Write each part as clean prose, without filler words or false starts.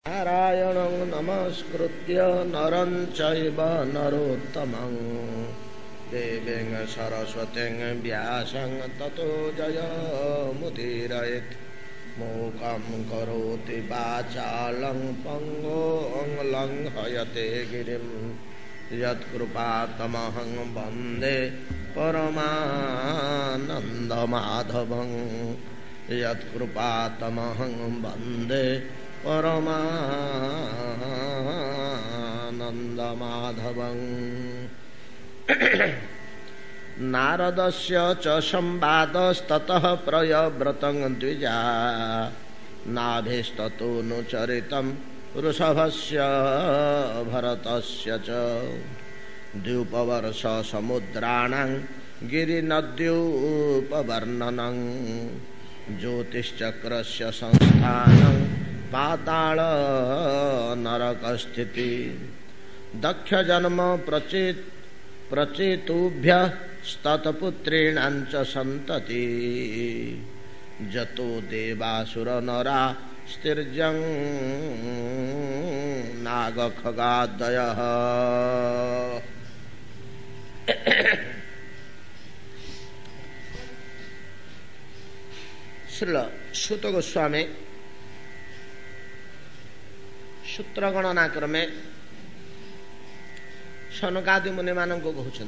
नारायणं नमस्कृत्य नरं चैव नरोत्तमं देवीं सरस्वतीं व्यासं ततो जयमुदीरयेत् मूकं करोति वाचालं पङ्गुं लङ्घयते गिरिं यत्कृपातमहं वन्दे परमानन्दमाधवं यत्कृपातमहं वन्दे परमानन्दमाधवं। नारदस्य च संवादस्ततः प्रयव्रतं द्विजा नाभिस्ततोऽनुचरितं वृषभस्य भरतस्य च द्यूपवर्ष समुद्राणां गिरिनद्यूपवर्णनं ज्योतिश्चक्रस्य संस्थानं पाताल नरकस्थिति दक्ष जन्म प्रचेतुभ्यः स्ततपुत्रीणां च सन्तति जतो देवासुर नरा स्तिर्जं नागखगादयः। श्रील सूत गोस्वामी सूत्र गणना क्रमे सनकादि मुनि मानक कहते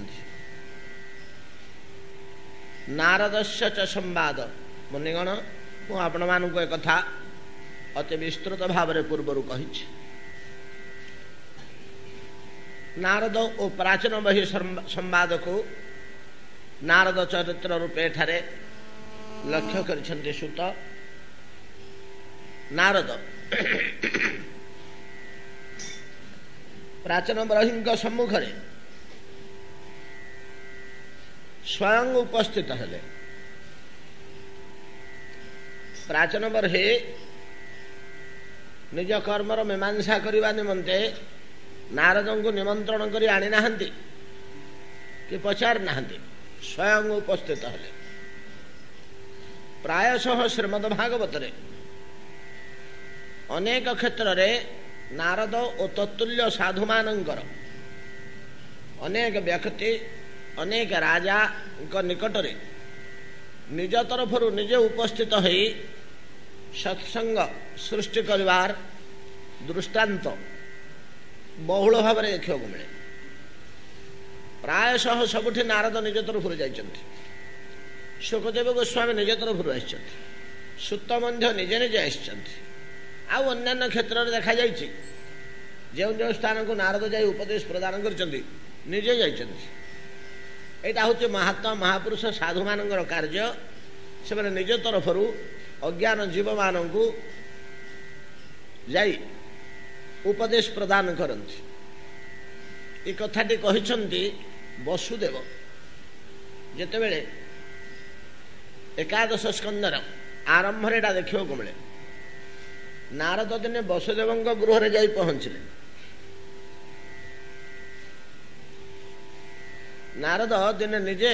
नारदस्य च संवाद मुनिगण मु आपण मानक एक कथा अति विस्तृत भाव पूर्वर कही नारद और प्राचीन बही संवाद को नारद चरित्र रूपे ठारे लक्ष्य करिसेंति सूत। नारद प्राचीन ब्रह्मी सम्मुख स्वयं उपस्थित हेले। प्राचीन बर्हे निज कर्मर मीमांसा करने निमंते नारद को निमंत्रण करी आनी नाहंती कि पचार नाहंती, स्वयं उपस्थित हेले। प्रायशः श्रीमद्भागवत अनेक क्षेत्र रे नारद और तत्तुल्य साधु मानकर अनेक व्यक्ति अनेक राजा निकट रे निज तरफ निजे उपस्थित हो सत्संग सृष्टि करिवार दृष्टांत बहुल भाव में देखा मिले। प्रायशः सबुठी नारद निज तरफ जाइछन्ति, सुखदेव गोस्वामी निज तरफ आइछन्ति, सुत मध्य निजे निजे आइछन्ति। आउ अन्यान्य क्षेत्र में देखा जाइछि जो जो स्थान को नारद जाई उपदेश प्रदान करछन्ति निजे जाइछन्ति। एटा होचे महात्मा महापुरुष साधु मानकर कार्य। से निज तरफ अज्ञान जीव मानू जाई उपदेश प्रदान करती। ये कथाटी कहिछन्ति वसुदेव जेतेबेले एकादश स्कंदर आरंभ रे देखा मिले। नारद दिने वसुदेव गृह रे जाई पहुंचले। नारद दिने निजे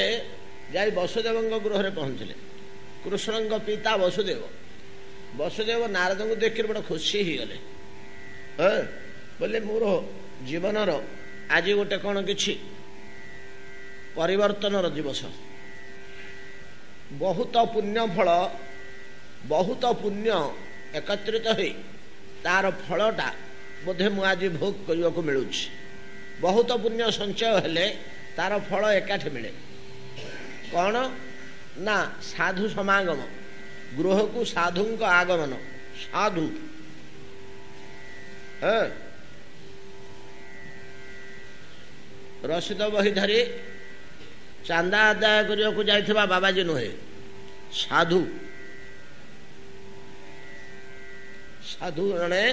जाई वसुदेव गृह रे पहुंचले। कृष्ण पिता वसुदेव वसुदेव नारद को देख बड़ा खुशी ही गले। बोले मोर जीवन आज गोटे कौन किछि परिवर्तन दिवस, बहुत पुण्य फल बहुत पुण्य एकत्रित हो तार फलटा बोधे मु आज भोग करने को मिलूँ। बहुत पुण्य संचय हेले तार फल एकाठी मिले। कौन ना साधु समागम, गृह को साधु आगमन। साधु रसीद बही धरी चांदा आदाय करने को जाइथिबा बाबाजी नुहे, साधु साधु जने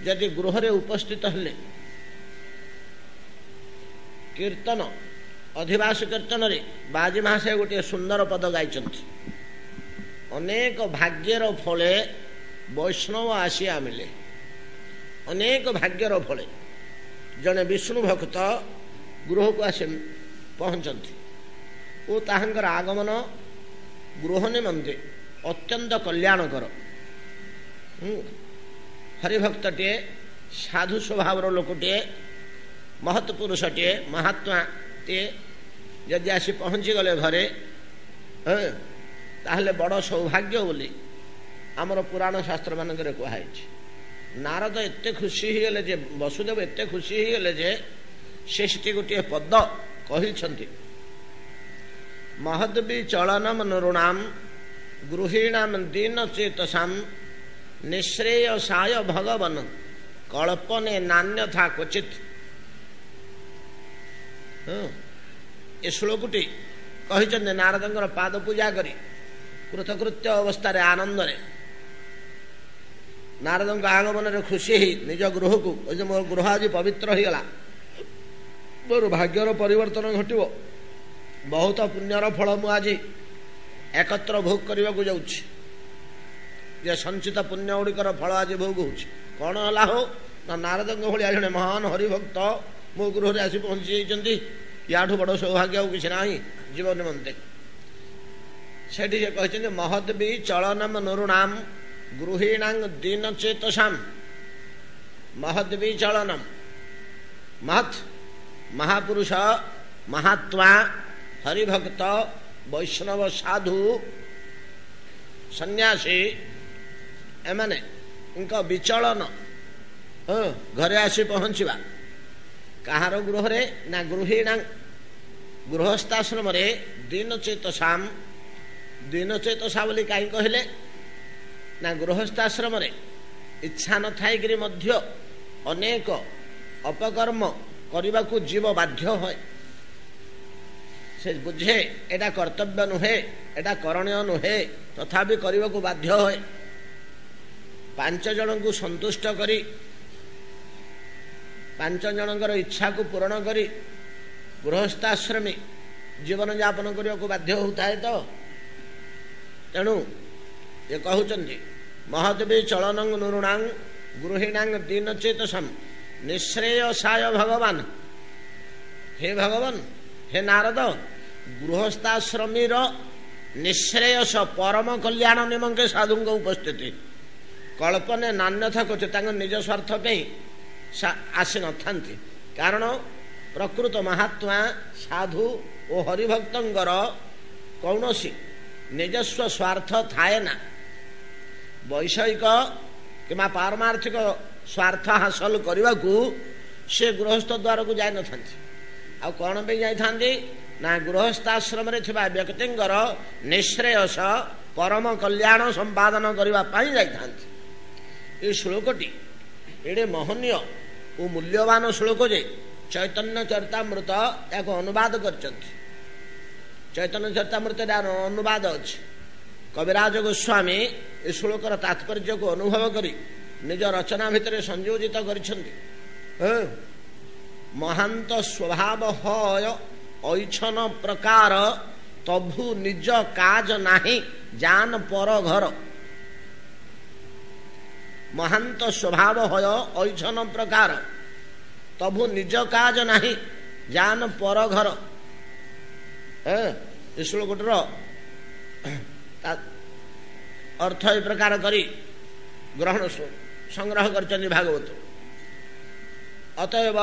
जदि गृह रे उपस्थित हेले कीर्तन अधिवास कीर्तन रे बाजी महाशय गोटे सुंदर पद गाइछन्ति। अनेक भाग्यर फले वैष्णव आसिया मिले। अनेक भाग्यर फले जने विष्णु भक्त गृह को आसे पहुंचती और ताहंकर आगमन गृह निमंते अत्यंत कल्याणकर। ହରିଭକ୍ତଟିଏ, ସାଧୁ ସ୍ୱଭାବର ଲୋକଟିଏ, ମହତ୍ ପୁରୁଷଟିଏ, ମହାତ୍ମାଟିଏ ଯଦି ଆସି ପହଞ୍ଚିଗଲେ ଘରେ, ତାହେଲେ ବଡ଼ ସୌଭାଗ୍ୟ ବୋଲି ଆମର ପୁରାଣ ଶାସ୍ତ୍ରମାନଙ୍କରେ କୁହାଯାଇଛି। ନାରଦ ଏତେ ଖୁସି ହେଇଗଲେ ଯେ, ବସୁଦେବ ଏତେ ଖୁସି ହେଇଗଲେ ଯେ ସେ ସେଠି ଗୋଟିଏ ପଦ କହିଛନ୍ତି, ମହଦ୍ବି ଚଳନମ ନୃଣାମ ଗୃହୀଣାମ ଦୀନ ଚେତସାମ ନିଶ୍ରେୟସାୟ ଭଗବନ କଳ୍ପନେ ନାନ୍ୟଥା କ୍ୱଚିତ୍। ଏ ଶ୍ଲୋକଟି କହିଛନ୍ତି ନାରଦଙ୍କର ପାଦ ପୂଜା କରି କୃତକୃତ୍ୟ ଅବସ୍ଥାରେ ଆନନ୍ଦରେ ନାରଦଙ୍କ ଆଗମନରେ ଖୁସି ହେଇ ନିଜ ଗୃହକୁ, ମୋର ଗୃହ ଆଜି ପବିତ୍ର ହେଇଗଲା, ମୋର ଭାଗ୍ୟର ପରିବର୍ତ୍ତନ ଘଟିବ, ବହୁତ ପୁଣ୍ୟର ଫଳ ମୁଁ ଆଜି ଏକତ୍ର ଭୋଗ କରିବାକୁ ଯାଉଛି, ଯେ ସଞ୍ଚିତ ପୁଣ୍ୟ ଗୁଡ଼ିକର ଫଳ ଆଜି ଭୋଗ ହେଉଛି। କ'ଣ ହେଲା ହଉ ନା, ନାରଦଙ୍କ ଭଳିଆ ଜଣେ ମହାନ ହରିଭକ୍ତ ମୋ ଗୃହରେ ଆସି ପହଞ୍ଚି ଯାଇଛନ୍ତି, ୟାଠୁ ବଡ଼ ସୌଭାଗ୍ୟ ଆଉ କିଛି ନାହିଁ ଜୀବନ ନିମନ୍ତେ। ସେଠି ସେ କହିଛନ୍ତି ମହଦ୍ବି ଚଳନମ ନୃଣାମ ଗୃହୀଣାଙ୍ଗ ଦୀନ ଚେତସାମ। ମହଦ୍ବି ଚଳନମ, ମହତ୍ ମହାପୁରୁଷ, ମହାତ୍ମା, ହରିଭକ୍ତ, ବୈଷ୍ଣବ, ସାଧୁ, ସନ୍ନ୍ୟାସୀ, ଏମାନଙ୍କ ବିଚଳନ, ଘରେ ଆସି ପହଞ୍ଚିବା। କାହାର ଗୃହରେ ନା ଗୃହୀଣାଙ୍ଗ, ଗୃହସ୍ଥାଶ୍ରମରେ, ଦୀନ ଚେତସାମ। ଦୀନ ଚେତସା ବୋଲି କାହିଁ କହିଲେ ନା, ଗୃହସ୍ଥାଶ୍ରମରେ ଇଚ୍ଛା ନଥାଇକିରି ମଧ୍ୟ ଅନେକ ଅପକର୍ମ କରିବାକୁ ଜୀବ ବାଧ୍ୟ ହୁଏ। ସେ ବୁଝେ ଏଟା କର୍ତ୍ତବ୍ୟ ନୁହେଁ, ଏଟା କରଣୀୟ ନୁହେଁ, ତଥାପି କରିବାକୁ ବାଧ୍ୟ ହୁଏ। 5 ଜଣଙ୍କୁ ସନ୍ତୁଷ୍ଟ କରି, 5 ଜଣଙ୍କର ଇଚ୍ଛାକୁ ପୂରଣ କରି ଗୃହସ୍ଥାଶ୍ରମୀ ଜୀବନଯାପନ କରିବାକୁ ବାଧ୍ୟ ହେଉଥାଏ। ତ ତେଣୁ ଏ କହୁଛନ୍ତି ମହଦ୍ବି ଚଳନଂ ନୃଣାଂ ଗୃହୀଣାଂ ଦୀନ ଚେତସମ୍ ନିଶ୍ରେୟସାୟ ଭଗବାନ। ହେ ଭଗବାନ, ହେ ନାରଦ, ଗୃହସ୍ଥାଶ୍ରମୀର ନିଶ୍ରେୟସ, ପରମ କଲ୍ୟାଣ ନିମନ୍ତେ ସାଧୁଙ୍କ ଉପସ୍ଥିତି। କଳ୍ପନେ ନାନ୍ୟଥା କରୁଛି, ତାଙ୍କ ନିଜ ସ୍ୱାର୍ଥ ପାଇଁ ଆସିନଥାନ୍ତି। କାରଣ ପ୍ରକୃତ ମହାତ୍ମା, ସାଧୁ ଓ ହରିଭକ୍ତଙ୍କର କୌଣସି ନିଜସ୍ୱ ସ୍ୱାର୍ଥ ଥାଏ ନା। ବୈଷୟିକ କିମ୍ବା ପାରମାର୍ଥିକ ସ୍ୱାର୍ଥ ହାସଲ କରିବାକୁ ସେ ଗୃହସ୍ଥ ଦ୍ୱାରକୁ ଯାଇନଥାନ୍ତି। ଆଉ କ'ଣ ପାଇଁ ଯାଇଥାନ୍ତି ନା, ଗୃହସ୍ଥାଶ୍ରମରେ ଥିବା ବ୍ୟକ୍ତିଙ୍କର ନିଶ୍ରେୟସ, ପରମ କଲ୍ୟାଣ ସମ୍ପାଦନ କରିବା ପାଇଁ ଯାଇଥାନ୍ତି। ଏ ଶ୍ଲୋକଟି ଏଡ଼େ ମହନୀୟ ଓ ମୂଲ୍ୟବାନ ଶ୍ଲୋକ ଯେ ଚୈତନ୍ୟ ଚରିତାମୃତ ଏହାକୁ ଅନୁବାଦ କରିଛନ୍ତି। ଚୈତନ୍ୟ ଚରିତାମୃତରେ ଅନୁବାଦ ଅଛି। କବିରାଜ ଗୋସ୍ୱାମୀ ଏ ଶ୍ଲୋକର ତାତ୍ପର୍ଯ୍ୟକୁ ଅନୁଭବ କରି ନିଜ ରଚନା ଭିତରେ ସଂଯୋଜିତ କରିଛନ୍ତି। ମହାନ୍ତ ସ୍ୱଭାବ ହୟ ଐଛନ ପ୍ରକାର ତଭୁ ନିଜ କାଜ ନାହିଁ ଜାନ ପର ଘର। ମହାନ୍ତ ସ୍ୱଭାବ ହୟ ଐଛନ ପ୍ରକାର ତଭୁ ନିଜ କାଜ ନାହିଁ ଜାନ ପର ଘର। ଏ ଶ୍ଲୋକଟିର ଅର୍ଥ ଏ ପ୍ରକାର କରି ଗ୍ରହଣ ସଂଗ୍ରହ କରିଛନ୍ତି ଭାଗବତ। ଅତଏବ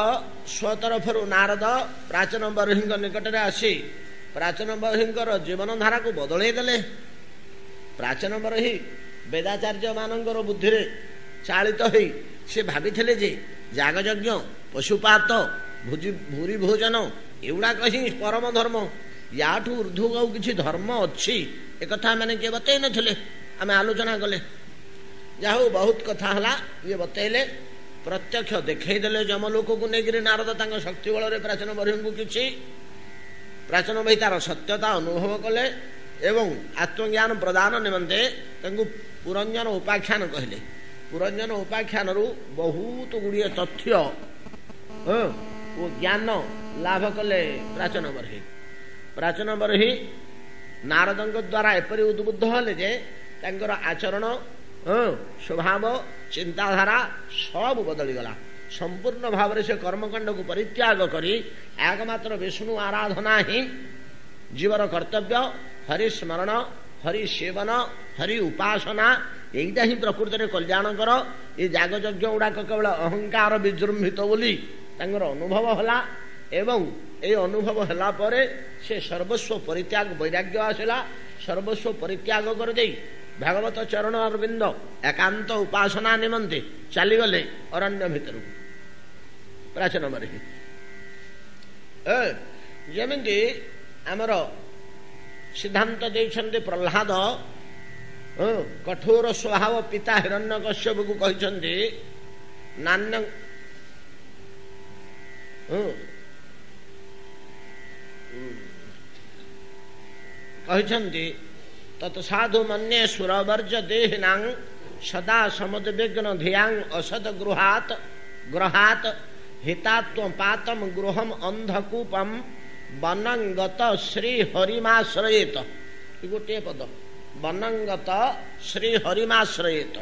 ସ୍ୱତରଫରୁ ନାରଦ ପ୍ରାଚୀନ ବରହୀଙ୍କ ନିକଟରେ ଆସି ପ୍ରାଚୀନ ବରହୀଙ୍କର ଜୀବନଧାରାକୁ ବଦଳେଇ ଦେଲେ। ପ୍ରାଚୀନ ବରହୀ ବେଦାଚାର୍ଯ୍ୟମାନଙ୍କର ବୁଦ୍ଧିରେ ଚାଳିତ ହୋଇ ସେ ଭାବିଥିଲେ ଯେ ଯାଗଯଜ୍ଞ, ପଶୁପାତ, ଭୂରି ଭୋଜନ ଏଗୁଡ଼ାକ ହିଁ ପରମ ଧର୍ମ, ୟାଠୁ ଉର୍ଦ୍ଧ୍ୱ ଆଉ କିଛି ଧର୍ମ ଅଛି ଏକଥା ମାନେ କିଏ ବତେଇ ନଥିଲେ। ଆମେ ଆଲୋଚନା କଲେ, ଯାହା ହଉ ବହୁତ କଥା ହେଲା, ଇଏ ବତେଇଲେ, ପ୍ରତ୍ୟକ୍ଷ ଦେଖେଇ ଦେଲେ ଯମଲୋକକୁ ନେଇକରି ନାରଦ ତାଙ୍କ ଶକ୍ତି ବଳରେ ପ୍ରାଚୀନ ବରହୀଙ୍କୁ କିଛି। ପ୍ରାଚୀନ ବହି ତାର ସତ୍ୟତା ଅନୁଭବ କଲେ ଏବଂ ଆତ୍ମଜ୍ଞାନ ପ୍ରଦାନ ନିମନ୍ତେ ତାଙ୍କୁ ପୁରଞ୍ଜନ ଉପାଖ୍ୟାନ କହିଲେ। ପୁରଞ୍ଜନ ଉପାଖ୍ୟାନରୁ ବହୁତ ଗୁଡ଼ିଏ ତଥ୍ୟ ଓ ଜ୍ଞାନ ଲାଭ କଲେ ପ୍ରାଚୀନ ବରହୀ। ପ୍ରାଚୀନ ବରହୀ ନାରଦଙ୍କ ଦ୍ୱାରା ଏପରି ଉଦ୍ବୁଦ୍ଧ ହେଲେ ଯେ ତାଙ୍କର ଆଚରଣ, ସ୍ୱଭାବ, ଚିନ୍ତାଧାରା ସବୁ ବଦଳିଗଲା। ସମ୍ପୂର୍ଣ୍ଣ ଭାବରେ ସେ କର୍ମକାଣ୍ଡକୁ ପରିତ୍ୟାଗ କରି ଏକମାତ୍ର ବିଷ୍ଣୁ ଆରାଧନା ହିଁ ଜୀବର କର୍ତ୍ତବ୍ୟ, ହରି ସ୍ମରଣ, ହରି ସେବନ, ହରି ଉପାସନା এইটা ହିଁ ପ୍ରକୃତରେ କଲ୍ୟାଣକର। ଏ ଯାଗଯଜ୍ଞ ଗୁଡ଼ାକ କେବଳ ଅହଙ୍କାର ବିଜୃମ୍ଭିତ ବୋଲି ତାଙ୍କର ଅନୁଭବ ହେଲା ଏବଂ এই ଅନୁଭବ ହେଲା ପରେ ସେ ସର୍ବସ୍ୱ ପରିତ୍ୟାଗ ବୈରାଗ୍ୟ ଆସିଲା। ସର୍ବସ୍ୱ ପରିତ୍ୟାଗ କରିଦେଇ ଭାଗବତ ଚରଣ ଅରବିନ୍ଦ ଏକାନ୍ତ ଉପାସନା ନିମନ୍ତେ ଚାଲିଗଲେ ଅରଣ୍ୟ ଭିତରକୁ ପ୍ରାଚୀନ ମରିକି। ଯେମିତି ଆମର ସିଦ୍ଧାନ୍ତ ଦେଇଛନ୍ତି ପ୍ରହ୍ଲାଦ କଠୋର ସ୍ୱଭାବ ପିତା ହିରଣ୍ୟକଶ୍ୟପକୁ କହିଛନ୍ତି ନାନ୍ୟ କହିଛନ୍ତି ତତ୍ ସାଧୁ ମନ୍ୟେ ସୁରବର୍ଜ ଦେହିନାଂ ସଦା ସମୁଦ୍ବିଗ୍ନ ଧିୟାଂ ଅସଦ ଗ୍ରହାତ ହିତାତ୍ମ ପାତମ ଗୃହମ୍ ଅନ୍ଧକୂପମ୍ ବନଙ୍ଗତ ଶ୍ରୀ ହରିମାଶ୍ରୟେତ। ଗୋଟିଏ ପଦ ବନଙ୍ଗତ ଶ୍ରୀ ହରିମାଶ୍ରୟେତ।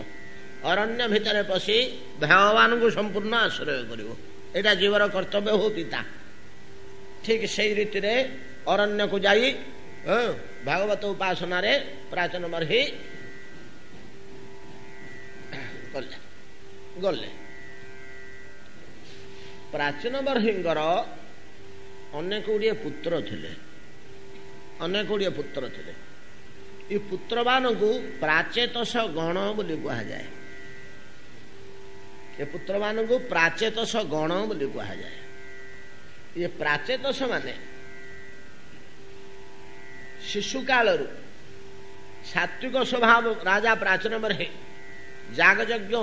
ଅରଣ୍ୟ ଭିତରେ ପଶି ଭଗବାନଙ୍କୁ ସମ୍ପୂର୍ଣ୍ଣ ଆଶ୍ରୟ କରିବ। ଏଇଟା ଜୀବର କର୍ତ୍ତବ୍ୟ ହଉ ପିତା। ଠିକ ସେଇ ରୀତିରେ ଅରଣ୍ୟକୁ ଯାଇ ଭାଗବତ ଉପାସନାରେ ପ୍ରାଚୀନ ମର୍ହି ଗଲେ। ପ୍ରାଚୀନ ବର୍ହିଙ୍କର ଅନେକ ଗୁଡ଼ିଏ ପୁତ୍ର ଥିଲେ। ଏ ପୁତ୍ରମାନଙ୍କୁ ପ୍ରାଚେତସ ଗଣ ବୋଲି କୁହାଯାଏ। ଏ ପୁତ୍ରମାନଙ୍କୁ ପ୍ରାଚେତସ ଗଣ ବୋଲି କୁହାଯାଏ। ଏ ପ୍ରାଚେତସ ମାନେ ଶିଶୁ କାଳରୁ ସାତ୍ବିକ ସ୍ୱଭାବ ରାଜା ପ୍ରାଚୀନ ବର୍ହେ ଯାଗଯଜ୍ଞ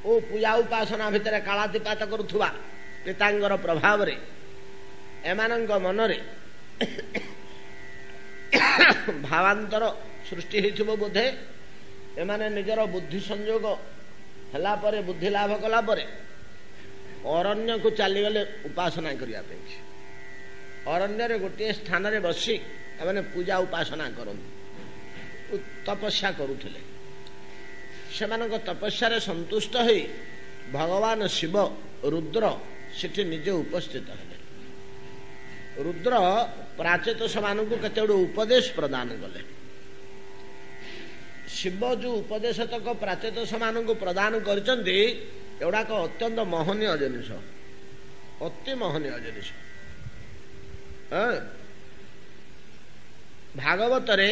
ଓ ପୂଜା ଉପାସନା ଭିତରେ କାଳାତିପାତ କରୁଥିବା ପିତାଙ୍କର ପ୍ରଭାବରେ ଏମାନଙ୍କ ମନରେ ଭାବାନ୍ତର ସୃଷ୍ଟି ହୋଇଥିବ ବୋଧେ। ଏମାନେ ନିଜର ବୁଦ୍ଧି ସଂଯୋଗ ହେଲା ପରେ ବୁଦ୍ଧି ଲାଭ କଲା ପରେ ଅରଣ୍ୟକୁ ଚାଲିଗଲେ ଉପାସନା କରିବା ପାଇଁ। ଅରଣ୍ୟରେ ଗୋଟିଏ ସ୍ଥାନରେ ବସି ଏମାନେ ପୂଜା ଉପାସନା କରନ୍ତି, ତପସ୍ୟା କରୁଥିଲେ। ସେମାନଙ୍କ ତପସ୍ୟାରେ ସନ୍ତୁଷ୍ଟ ହୋଇ ଭଗବାନ ଶିବ ରୁଦ୍ର ସେଠି ନିଜେ ଉପସ୍ଥିତ ହେଲେ। ରୁଦ୍ର ପ୍ରାଚେତସମାନଙ୍କୁ କେତେଗୁଡ଼ିଏ ଉପଦେଶ ପ୍ରଦାନ କଲେ। ଶିବ ଯେଉଁ ଉପଦେଶ ତକ ପ୍ରାଚେତସମାନଙ୍କୁ ପ୍ରଦାନ କରିଛନ୍ତି ଏଗୁଡ଼ାକ ଅତ୍ୟନ୍ତ ମହନୀୟ ଜିନିଷ, ଅତି ମହନୀୟ ଜିନିଷ। ଭାଗବତରେ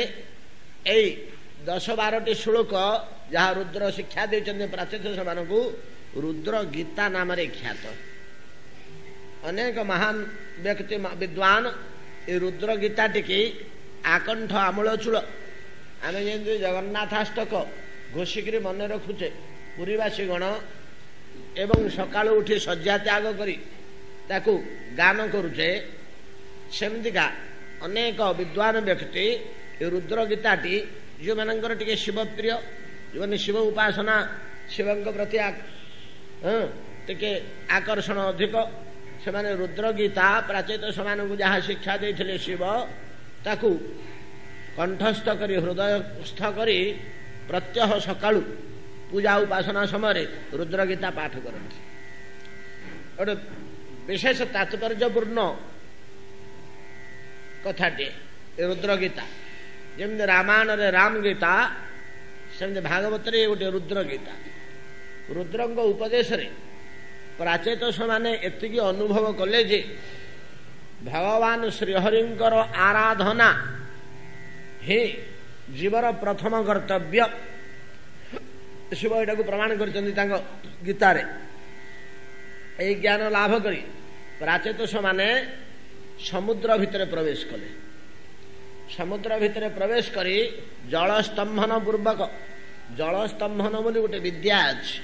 ଏଇ 10-12ଟି ଶ୍ଲୋକ ଯାହା ରୁଦ୍ର ଶିକ୍ଷା ଦେଇଛନ୍ତି ପ୍ରାଚେତସମାନଙ୍କୁ ରୁଦ୍ର ଗୀତା ନାମରେ ଖ୍ୟାତ। ଅନେକ ମହାନ ବ୍ୟକ୍ତି ବିଦ୍ୱାନ ଏ ରୁଦ୍ର ଗୀତାଟିକି ଆକଣ୍ଠ ଆମୂଳଚୂଳ ଆମେ ଯେମିତି ଜଗନ୍ନାଥାଷ୍ଟକ ଘୋଷିକିରି ମନେ ରଖୁଛେ ପୁରୀବାସୀ ଗଣ ଏବଂ ସକାଳୁ ଉଠି ଶଯ୍ୟା ତ୍ୟାଗ କରି ତାକୁ ଗାନ କରୁଛେ, ସେମିତିକା ଅନେକ ବିଦ୍ୱାନ ବ୍ୟକ୍ତି ଏ ରୁଦ୍ର ଗୀତାଟି ଯେଉଁମାନଙ୍କର ଟିକେ ଶିବପ୍ରିୟ, ଯେଉଁମାନେ ଶିବ ଉପାସନା ଶିବଙ୍କ ପ୍ରତି ଟିକେ ଆକର୍ଷଣ ଅଧିକ, ସେମାନେ ରୁଦ୍ର ଗୀତା ପ୍ରାଚେତସମାନଙ୍କୁ ଯାହା ଶିକ୍ଷା ଦେଇଥିଲେ ଶିବ ତାକୁ କଣ୍ଠସ୍ଥ କରି ହୃଦୟସ୍ଥ କରି ପ୍ରତ୍ୟହ ସକାଳୁ ପୂଜା ଉପାସନା ସମୟରେ ରୁଦ୍ର ଗୀତା ପାଠ କରନ୍ତି। ଗୋଟେ ବିଶେଷ ତାତ୍ପର୍ଯ୍ୟପୂର୍ଣ୍ଣ କଥାଟିଏ ଏ ରୁଦ୍ର ଗୀତା। ଯେମିତି ରାମାୟଣରେ ରାମ ଗୀତା ସେମିତି ଭାଗବତରେ ଗୋଟେ ରୁଦ୍ର ଗୀତା। ରୁଦ୍ରଙ୍କ ଉପଦେଶରେ ପ୍ରାଚେତସମାନେ ଏତିକି ଅନୁଭବ କଲେ ଯେ ଭଗବାନ ଶ୍ରୀହରିଙ୍କର ଆରାଧନା ହିଁ ଜୀବର ପ୍ରଥମ କର୍ତ୍ତବ୍ୟ। ଶିବ ଏଟାକୁ ପ୍ରମାଣ କରିଛନ୍ତି ତାଙ୍କ ଗୀତାରେ। ଏହି ଜ୍ଞାନ ଲାଭ କରି ପ୍ରାଚେତସମାନେ ସମୁଦ୍ର ଭିତରେ ପ୍ରବେଶ କଲେ। ସମୁଦ୍ର ଭିତରେ ପ୍ରବେଶ କରି ଜଳସ୍ତମ୍ଭନ ପୂର୍ବକ, ଜଳସ୍ତମ୍ଭନ ବୋଲି ଗୋଟେ ବିଦ୍ୟା ଅଛି।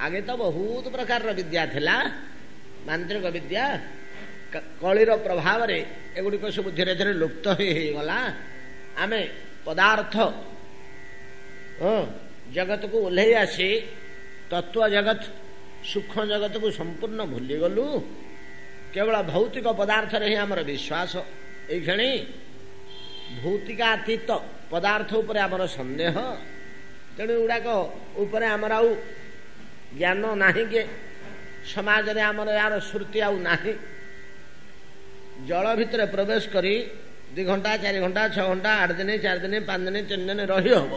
ଆଗେ ତ ବହୁତ ପ୍ରକାରର ବିଦ୍ୟା ଥିଲା, ମାନ୍ତ୍ରିକ ବିଦ୍ୟା। କଳିର ପ୍ରଭାବରେ ଏଗୁଡ଼ିକ ସବୁ ଧୀରେ ଧୀରେ ଲୁପ୍ତ ହେଇଗଲା। ଆମେ ପଦାର୍ଥ ଜଗତକୁ ଓହ୍ଲେଇ ଆସି ତତ୍ତ୍ୱ ଜଗତ ସୂକ୍ଷ୍ମ ଜଗତକୁ ସମ୍ପୂର୍ଣ୍ଣ ଭୁଲିଗଲୁ। କେବଳ ଭୌତିକ ପଦାର୍ଥରେ ହିଁ ଆମର ବିଶ୍ୱାସ। ଏଇକ୍ଷଣି ଭୌତିକାତୀତ ପଦାର୍ଥ ଉପରେ ଆମର ସନ୍ଦେହ। ତେଣୁ ଏଗୁଡ଼ାକ ଉପରେ ଆମର ଆଉ ଜ୍ଞାନ ନାହିଁ କି ସମାଜରେ ଆମର ଏହାର ସ୍ମୃତି ଆଉ ନାହିଁ। ଜଳ ଭିତରେ ପ୍ରବେଶ କରି 2 ଘଣ୍ଟା 4 ଘଣ୍ଟା 6 ଘଣ୍ଟା 8 ଦିନ 4 ଦିନ 5 ଦିନ 3 ଦିନ ରହି ହେବ।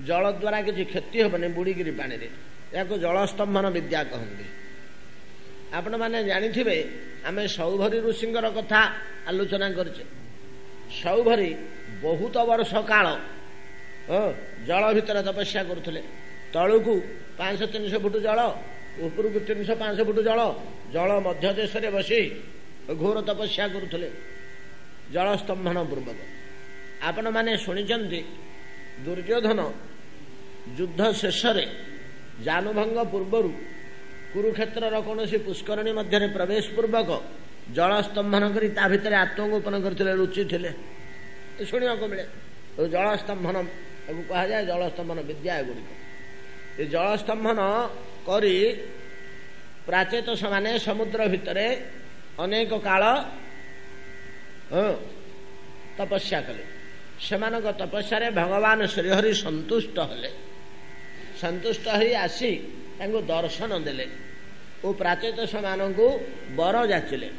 ଜଳ ଦ୍ୱାରା କିଛି କ୍ଷତି ହେବନି ବୁଡ଼ିକିରି ପାଣିରେ। ଏହାକୁ ଜଳସ୍ତମ୍ଭନ ବିଦ୍ୟା କହନ୍ତି। ଆପଣମାନେ ଜାଣିଥିବେ ଆମେ ସୌଭରୀ ଋଷିଙ୍କର କଥା ଆଲୋଚନା କରିଛେ। ସୌଭରୀ ବହୁତ ବର୍ଷ କାଳ ଜଳ ଭିତରେ ତପସ୍ୟା କରୁଥିଲେ। ତଳକୁ 500-300 ଫୁଟ ଜଳ, ଉପରକୁ 300-500 ଫୁଟ ଜଳ, ଜଳ ମଧ୍ୟ ଦେଶରେ ବସି ଘୋର ତପସ୍ୟା କରୁଥିଲେ ଜଳସ୍ତମ୍ଭନ ପୂର୍ବକ। ଆପଣମାନେ ଶୁଣିଛନ୍ତି ଦୁର୍ଯ୍ୟୋଧନ ଯୁଦ୍ଧ ଶେଷରେ ଜାନୁଭଙ୍ଗ ପୂର୍ବରୁ କୁରୁକ୍ଷେତ୍ରର କୌଣସି ପୁଷ୍କରଣୀ ମଧ୍ୟରେ ପ୍ରବେଶ ପୂର୍ବକ ଜଳସ୍ତମ୍ଭନ କରି ତା ଭିତରେ ଆତ୍ମଗୋପନ କରିଥିଲେ, ଲୁଚିଥିଲେ। ଶୁଣିବାକୁ ମିଳେ। ଜଳସ୍ତମ୍ଭନ ତାକୁ କୁହାଯାଏ ଜଳସ୍ତମ୍ଭନ ବିଦ୍ୟା। ଏଗୁଡ଼ିକ ଏ ଜଳସ୍ତମ୍ଭନ କରି ପ୍ରାଚେତ ସେମାନେ ସମୁଦ୍ର ଭିତରେ ଅନେକ କାଳ ତପସ୍ୟା କଲେ। ସେମାନଙ୍କ ତପସ୍ୟାରେ ଭଗବାନ ଶ୍ରୀହରି ସନ୍ତୁଷ୍ଟ ହେଲେ। ସନ୍ତୁଷ୍ଟ ହୋଇ ଆସି ତାଙ୍କୁ ଦର୍ଶନ ଦେଲେ ଓ ପ୍ରାଚେତ ସେମାନଙ୍କୁ ବର ଯାଚିଲେ।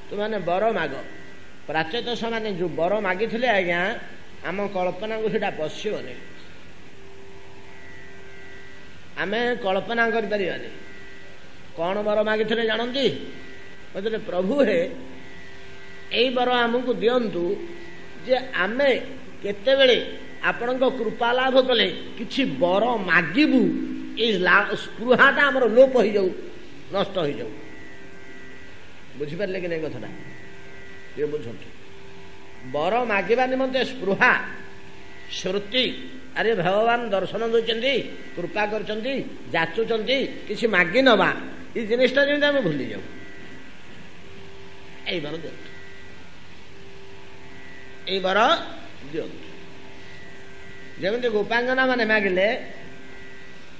ତୁମାନେ ବର ମାଗ। ପ୍ରାଚେତ ସେମାନେ ଯେଉଁ ବର ମାଗିଥିଲେ, ଆଜ୍ଞା ଆମ କଳ୍ପନାକୁ ସେଇଟା ପଶିବନି, ଆମେ କଳ୍ପନା କରିପାରିବାନି। କ'ଣ ବର ମାଗିଥିଲେ ଜାଣନ୍ତି? କହିଥିଲେ ପ୍ରଭୁ ହେ ଏଇ ବର ଆମକୁ ଦିଅନ୍ତୁ ଯେ ଆମେ କେତେବେଳେ ଆପଣଙ୍କ କୃପା ଲାଭ କଲେ କିଛି ବର ମାଗିବୁ, ଏଇ ସ୍ପୃହାଟା ଆମର ଲୋପ ହେଇଯାଉ, ନଷ୍ଟ ହେଇଯାଉ। ବୁଝିପାରିଲେ କି ନାଇଁ କଥାଟା? ଟିକେ ବୁଝନ୍ତୁ। ବର ମାଗିବା ନିମନ୍ତେ ସ୍ପୃହା, ଶ୍ରୁତି, ଆରେ ଭଗବାନ ଦର୍ଶନ ଦେଉଛନ୍ତି, କୃପା କରୁଛନ୍ତି, ଯାଚୁଛନ୍ତି, କିଛି ମାଗି ନେବା, ଏଇ ଜିନିଷଟା ଯେମିତି ଆମେ ଭୁଲି ଯାଉ। ଏଇ ବର ଦିଅନ୍ତୁ, ଏଇ ବର ଦିଅନ୍ତୁ। ଯେମିତି ଗୋପାଙ୍ଗନା ମାନେ ମାଗିଲେ,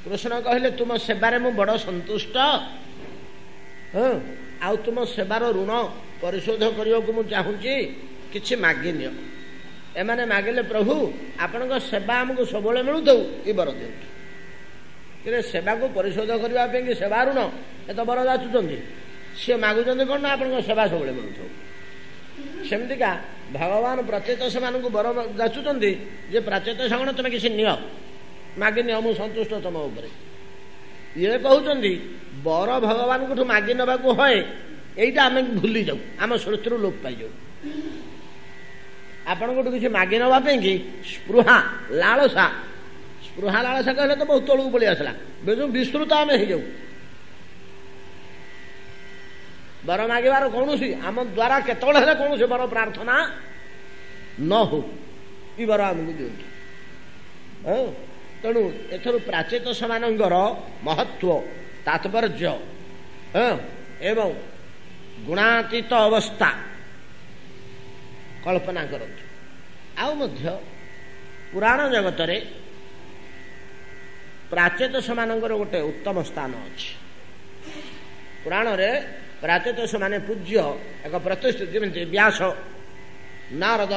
କୃଷ୍ଣ କହିଲେ ତୁମ ସେବାରେ ମୁଁ ବଡ଼ ସନ୍ତୁଷ୍ଟ, ଆଉ ତୁମ ସେବାର ଋଣ ପରିଶୋଧ କରିବାକୁ ମୁଁ ଚାହୁଁଛି, କିଛି ମାଗିନିଅ। ଏମାନେ ମାଗିଲେ ପ୍ରଭୁ ଆପଣଙ୍କ ସେବା ଆମକୁ ସବୁବେଳେ ମିଳୁଥାଉ, ଏ ବର ଦିଅନ୍ତୁ। କିନ୍ତୁ ସେବାକୁ ପରିଶୋଧ କରିବା ପାଇଁ କି ସେବା ଋଣ ଏତ ବର ଯାଚୁଛନ୍ତି, ସିଏ ମାଗୁଛନ୍ତି କ'ଣ ନା ଆପଣଙ୍କ ସେବା ସବୁବେଳେ ମିଳୁଥାଉ। ସେମିତିକା ଭଗବାନ ପ୍ରଚେତ ସେମାନଙ୍କୁ ବର ଯାଚୁଛନ୍ତି ଯେ ପ୍ରାଚେତ ସେମାନ ତୁମେ କିଛି ନିଅ, ମାଗିନିଅ, ମୁଁ ସନ୍ତୁଷ୍ଟ ତମ ଉପରେ। ଇଏ କହୁଛନ୍ତି ବର ଭଗବାନଙ୍କଠୁ ମାଗି ନେବାକୁ ହଏ, ଏଇଟା ଆମେ ଭୁଲି ଯାଉ, ଆମ ଶ୍ରୁତିରୁ ଲୋପ ପାଇଯାଉ। ଆପଣଙ୍କଠୁ କିଛି ମାଗି ନେବା ପାଇଁ କି ସ୍ପୃହା, ଲାଳସା, ସ୍ପୃହା ଲାଳସା କହିଲେ ତ ବହୁତ ତଳକୁ ପଳେଇ ଆସିଲା, ବିସ୍ତୃତ ଆମେ ହେଇଯାଉ। ବର ମାଗିବାର କୌଣସି ଆମ ଦ୍ୱାରା କେତେବେଳେ ହେଲେ କୌଣସି ବର ପ୍ରାର୍ଥନା ନ ହଉ, ଏ ବର ଆମକୁ ଦିଅନ୍ତୁ। ତେଣୁ ଏଥିରୁ ପ୍ରାଚେତ ସେମାନଙ୍କର ମହତ୍ଵ, ତାତ୍ପର୍ଯ୍ୟ ଏବଂ ଗୁଣାତୀତ ଅବସ୍ଥା କଳ୍ପନା କରନ୍ତୁ। ଆଉ ମଧ୍ୟ ପୁରାଣ ଜଗତରେ ପ୍ରାଚେତ ସେମାନଙ୍କର ଗୋଟେ ଉତ୍ତମ ସ୍ଥାନ ଅଛି। ପୁରାଣରେ ପ୍ରାଚେତ ସେମାନେ ପୂଜ୍ୟ, ଏକ ପ୍ରତିଷ୍ଠିତ, ଯେମିତି ବ୍ୟାସ, ନାରଦ,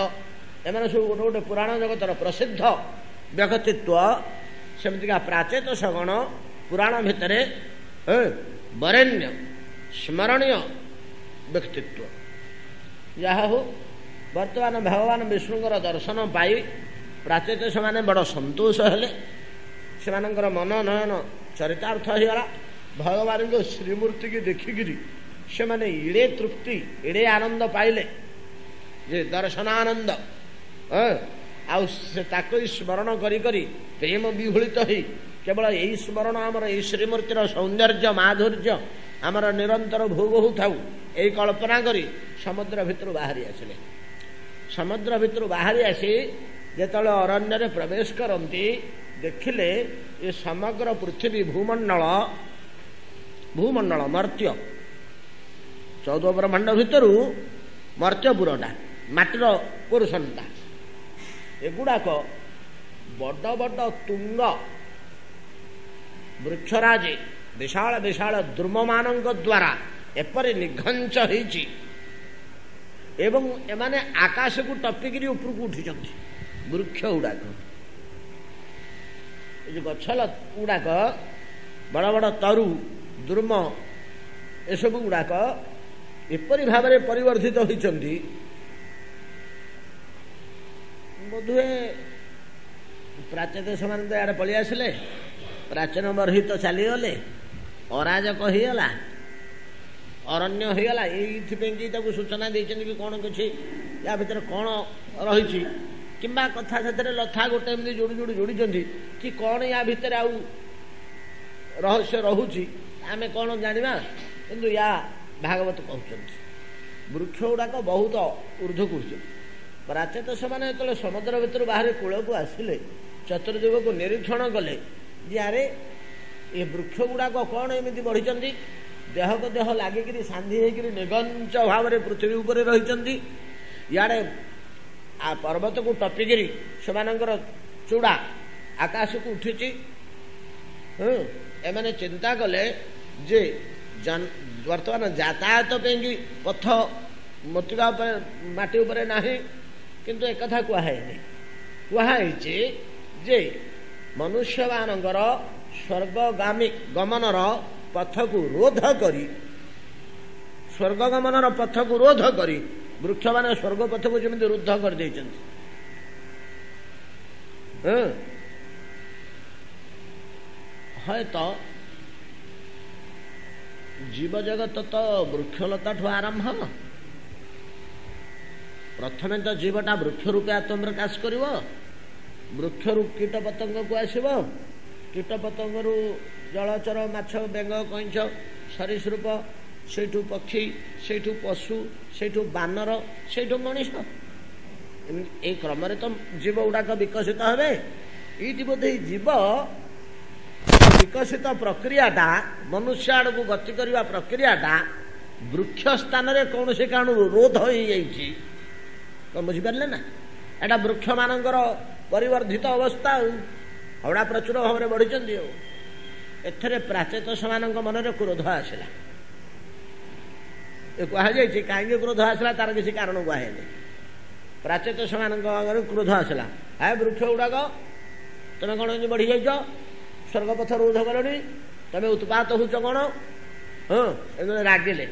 ଏମାନେ ସବୁ ଗୋଟେ ଗୋଟେ ପୁରାଣ ଜଗତର ପ୍ରସିଦ୍ଧ ବ୍ୟକ୍ତିତ୍ୱ। ସେମିତିକା ପ୍ରାଚେତ ସଗଣ ପୁରାଣ ଭିତରେ ବରେଣ୍ୟ, ସ୍ମରଣୀୟ ବ୍ୟକ୍ତିତ୍ୱ। ଯାହା ହଉ ବର୍ତ୍ତମାନ ଭଗବାନ ବିଷ୍ଣୁଙ୍କର ଦର୍ଶନ ପାଇ ପ୍ରାଚେତ ସେମାନେ ବଡ଼ ସନ୍ତୋଷ ହେଲେ, ସେମାନଙ୍କର ମନ ନୟନ ଚରିତାର୍ଥ ହେଇଗଲା। ଭଗବାନଙ୍କ ଶ୍ରୀମୂର୍ତ୍ତିକି ଦେଖିକିରି ସେମାନେ ଏଡ଼େ ତୃପ୍ତି, ଏଡ଼େ ଆନନ୍ଦ ପାଇଲେ ଯେ ଦର୍ଶନ ଆନନ୍ଦ, ଆଉ ସେ ତାକୁ ସ୍ମରଣ କରି କରି ପ୍ରେମ ବିହ୍ୱଳିତ ହେଇ କେବଳ ଏଇ ସ୍ମରଣ, ଆମର ଏଇ ଶ୍ରୀମୂର୍ତ୍ତିର ସୌନ୍ଦର୍ଯ୍ୟ ମାଧୁର୍ଯ୍ୟ ଆମର ନିରନ୍ତର ଭୋଗ ହେଉଥାଉ, ଏଇ କଳ୍ପନା କରି ସମୁଦ୍ର ଭିତରୁ ବାହାରି ଆସିଲେ। ସମୁଦ୍ର ଭିତରୁ ବାହାରି ଆସି ଯେତେବେଳେ ଅରଣ୍ୟରେ ପ୍ରବେଶ କରନ୍ତି, ଦେଖିଲେ ଏ ସମଗ୍ର ପୃଥିବୀ ଭୂମଣ୍ଡଳ ମର୍ତ୍ତ୍ୟ, 14 ବ୍ରହ୍ମାଣ୍ଡ ଭିତରୁ ମର୍ତ୍ତ୍ୟପୁରଟା, ମାଟିର ପୋର୍ସନଟା, ଏଗୁଡ଼ାକ ବଡ଼ ବଡ଼ ତୁଙ୍ଗ ବୃକ୍ଷରାଜି, ବିଶାଳ ବିଶାଳ ଦ୍ରୁମମାନଙ୍କ ଦ୍ୱାରା ଏପରି ନିଘଞ୍ଚ ହେଇଛି ଏବଂ ଏମାନେ ଆକାଶକୁ ଟପିକିରି ଉପରକୁ ଉଠିଛନ୍ତି। ବୃକ୍ଷ ଗୁଡ଼ାକ, ଏ ଯେଉଁ ଗଛ ଗୁଡ଼ାକ, ବଡ଼ ବଡ଼ ତରୁ, ଦ୍ରୁମ, ଏସବୁ ଗୁଡ଼ାକ ଏପରି ଭାବରେ ପରିବର୍ଦ୍ଧିତ ହୋଇଛନ୍ତି, ବୋଧହୁଏ ପ୍ରାଚ୍ୟ ଦେଶମାନେ ତ ଇଆଡ଼େ ପଳେଇ ଆସିଲେ, ପ୍ରାଚୀନ ବର୍ହିତ ଚାଲିଗଲେ, ଅରାଜକ ହେଇଗଲା, ଅରଣ୍ୟ ହେଇଗଲା। ଏଇଥିପାଇଁ କି ତାକୁ ସୂଚନା ଦେଇଛନ୍ତି କି କ'ଣ କିଛି ୟା ଭିତରେ କ'ଣ ରହିଛି, କିମ୍ବା କଥା ସେଥିରେ ଲଥା ଗୋଟେ ଏମିତି ଯୋଡ଼ିଛନ୍ତି କି କ'ଣ ୟା ଭିତରେ ଆଉ ରହସ୍ୟ ରହୁଛି ଆମେ କ'ଣ ଜାଣିବା। କିନ୍ତୁ ୟା ଭାଗବତ କହୁଛନ୍ତି ବୃକ୍ଷ ଗୁଡ଼ାକ ବହୁତ ଉର୍ଦ୍ଧ୍ୱକୁ ଉଠୁଛନ୍ତି। ପ୍ରାଚ୍ୟ ସେମାନେ ଯେତେବେଳେ ସମୁଦ୍ର ଭିତରୁ ବାହାରେ କୂଳକୁ ଆସିଲେ, ଚତୁର୍ଦିଗକୁ ନିରୀକ୍ଷଣ କଲେ ଯେ ଆରେ ଏ ବୃକ୍ଷ ଗୁଡ଼ାକ କ'ଣ ଏମିତି ବଢ଼ିଛନ୍ତି, ଦେହକୁ ଦେହ ଲାଗିକିରି ସାନ୍ଧି ହେଇକିରି ନିଗଞ୍ଚ ଭାବରେ ପୃଥିବୀ ଉପରେ ରହିଛନ୍ତି। ଇଆଡ଼େ ପର୍ବତକୁ ଟପିକିରି ସେମାନଙ୍କର ଚୂଡ଼ା ଆକାଶକୁ ଉଠିଛି। ଏମାନେ ଚିନ୍ତା କଲେ ଯେ ବର୍ତ୍ତମାନ ଯାତାୟାତ ପାଇଁକି ପଥ ମୃତ୍ତିକା ଉପରେ ମାଟି ଉପରେ ନାହିଁ। କିନ୍ତୁ ଏକଥା କୁହାହେଇନି, କୁହାହେଇଛି ଯେ ମନୁଷ୍ୟମାନଙ୍କର ସ୍ୱର୍ଗଗାମୀ ଗମନର ପଥକୁ ରୋଧ କରି, ସ୍ୱର୍ଗ ଗମନର ପଥକୁ ରୋଧ କରି ବୃକ୍ଷମାନେ ସ୍ୱର୍ଗ ପଥକୁ ଯେମିତି ରୁଦ୍ଧ କରିଦେଇଛନ୍ତି। ହଏତ ଜୀବଜଗତ ତ ବୃକ୍ଷଲତାଠୁ ଆରମ୍ଭ। ପ୍ରଥମେ ତ ଜୀବଟା ବୃକ୍ଷ ରୂପେ ଆତ୍ମପ୍ରକାଶ କରିବ, ବୃକ୍ଷରୁ କୀଟ ପତଙ୍ଗକୁ ଆସିବ, କୀଟ ପତଙ୍ଗରୁ ଜଳଚର, ମାଛ, ବେଙ୍ଗ, କଇଁଛ, ସରୀସୃପ, ସେଇଠୁ ପକ୍ଷୀ, ସେଇଠୁ ପଶୁ, ସେଇଠୁ ବାନର, ସେଇଠୁ ମଣିଷ। ଏଇ କ୍ରମରେ ତ ଜୀବ ଗୁଡ଼ାକ ବିକଶିତ ହେବେ। ଏଇଠି ବୋଧେ ଜୀବ ବିକଶିତ ପ୍ରକ୍ରିୟାଟା, ମନୁଷ୍ୟ ଆଡ଼କୁ ଗତି କରିବା ପ୍ରକ୍ରିୟାଟା ବୃକ୍ଷ ସ୍ଥାନରେ କୌଣସି କାରଣରୁ ରୋଧ ହେଇଯାଇଛି। କ'ଣ ବୁଝିପାରିଲେ ନା? ଏଇଟା ବୃକ୍ଷମାନଙ୍କର ପରିବର୍ଦ୍ଧିତ ଅବସ୍ଥା। ହାଉଡ଼ା ପ୍ରଚୁର ଭାବରେ ବଢ଼ିଛନ୍ତି। ଆଉ ଏଥିରେ ପ୍ରାଚୀନ ସେମାନଙ୍କ ମନରେ କ୍ରୋଧ ଆସିଲା। ଏ କୁହାଯାଇଛି କାହିଁକି କ୍ରୋଧ ଆସିଲା ତାର କିଛି କାରଣ କୁହାହେଇନି। ପ୍ରାଚୀନ ସେମାନଙ୍କ ଆଗରେ କ୍ରୋଧ ଆସିଲା, ହାଏ ବୃକ୍ଷ ଗୁଡ଼ାକ ତମେ କ'ଣ ଏମିତି ବଢ଼ିଯାଇଛ, ସ୍ୱର୍ଗପଥ ରୋଧ କଲଣି, ତମେ ଉତ୍ପାତ ହେଉଛ କ'ଣ? ଏମିତି ରାଗିଲେ।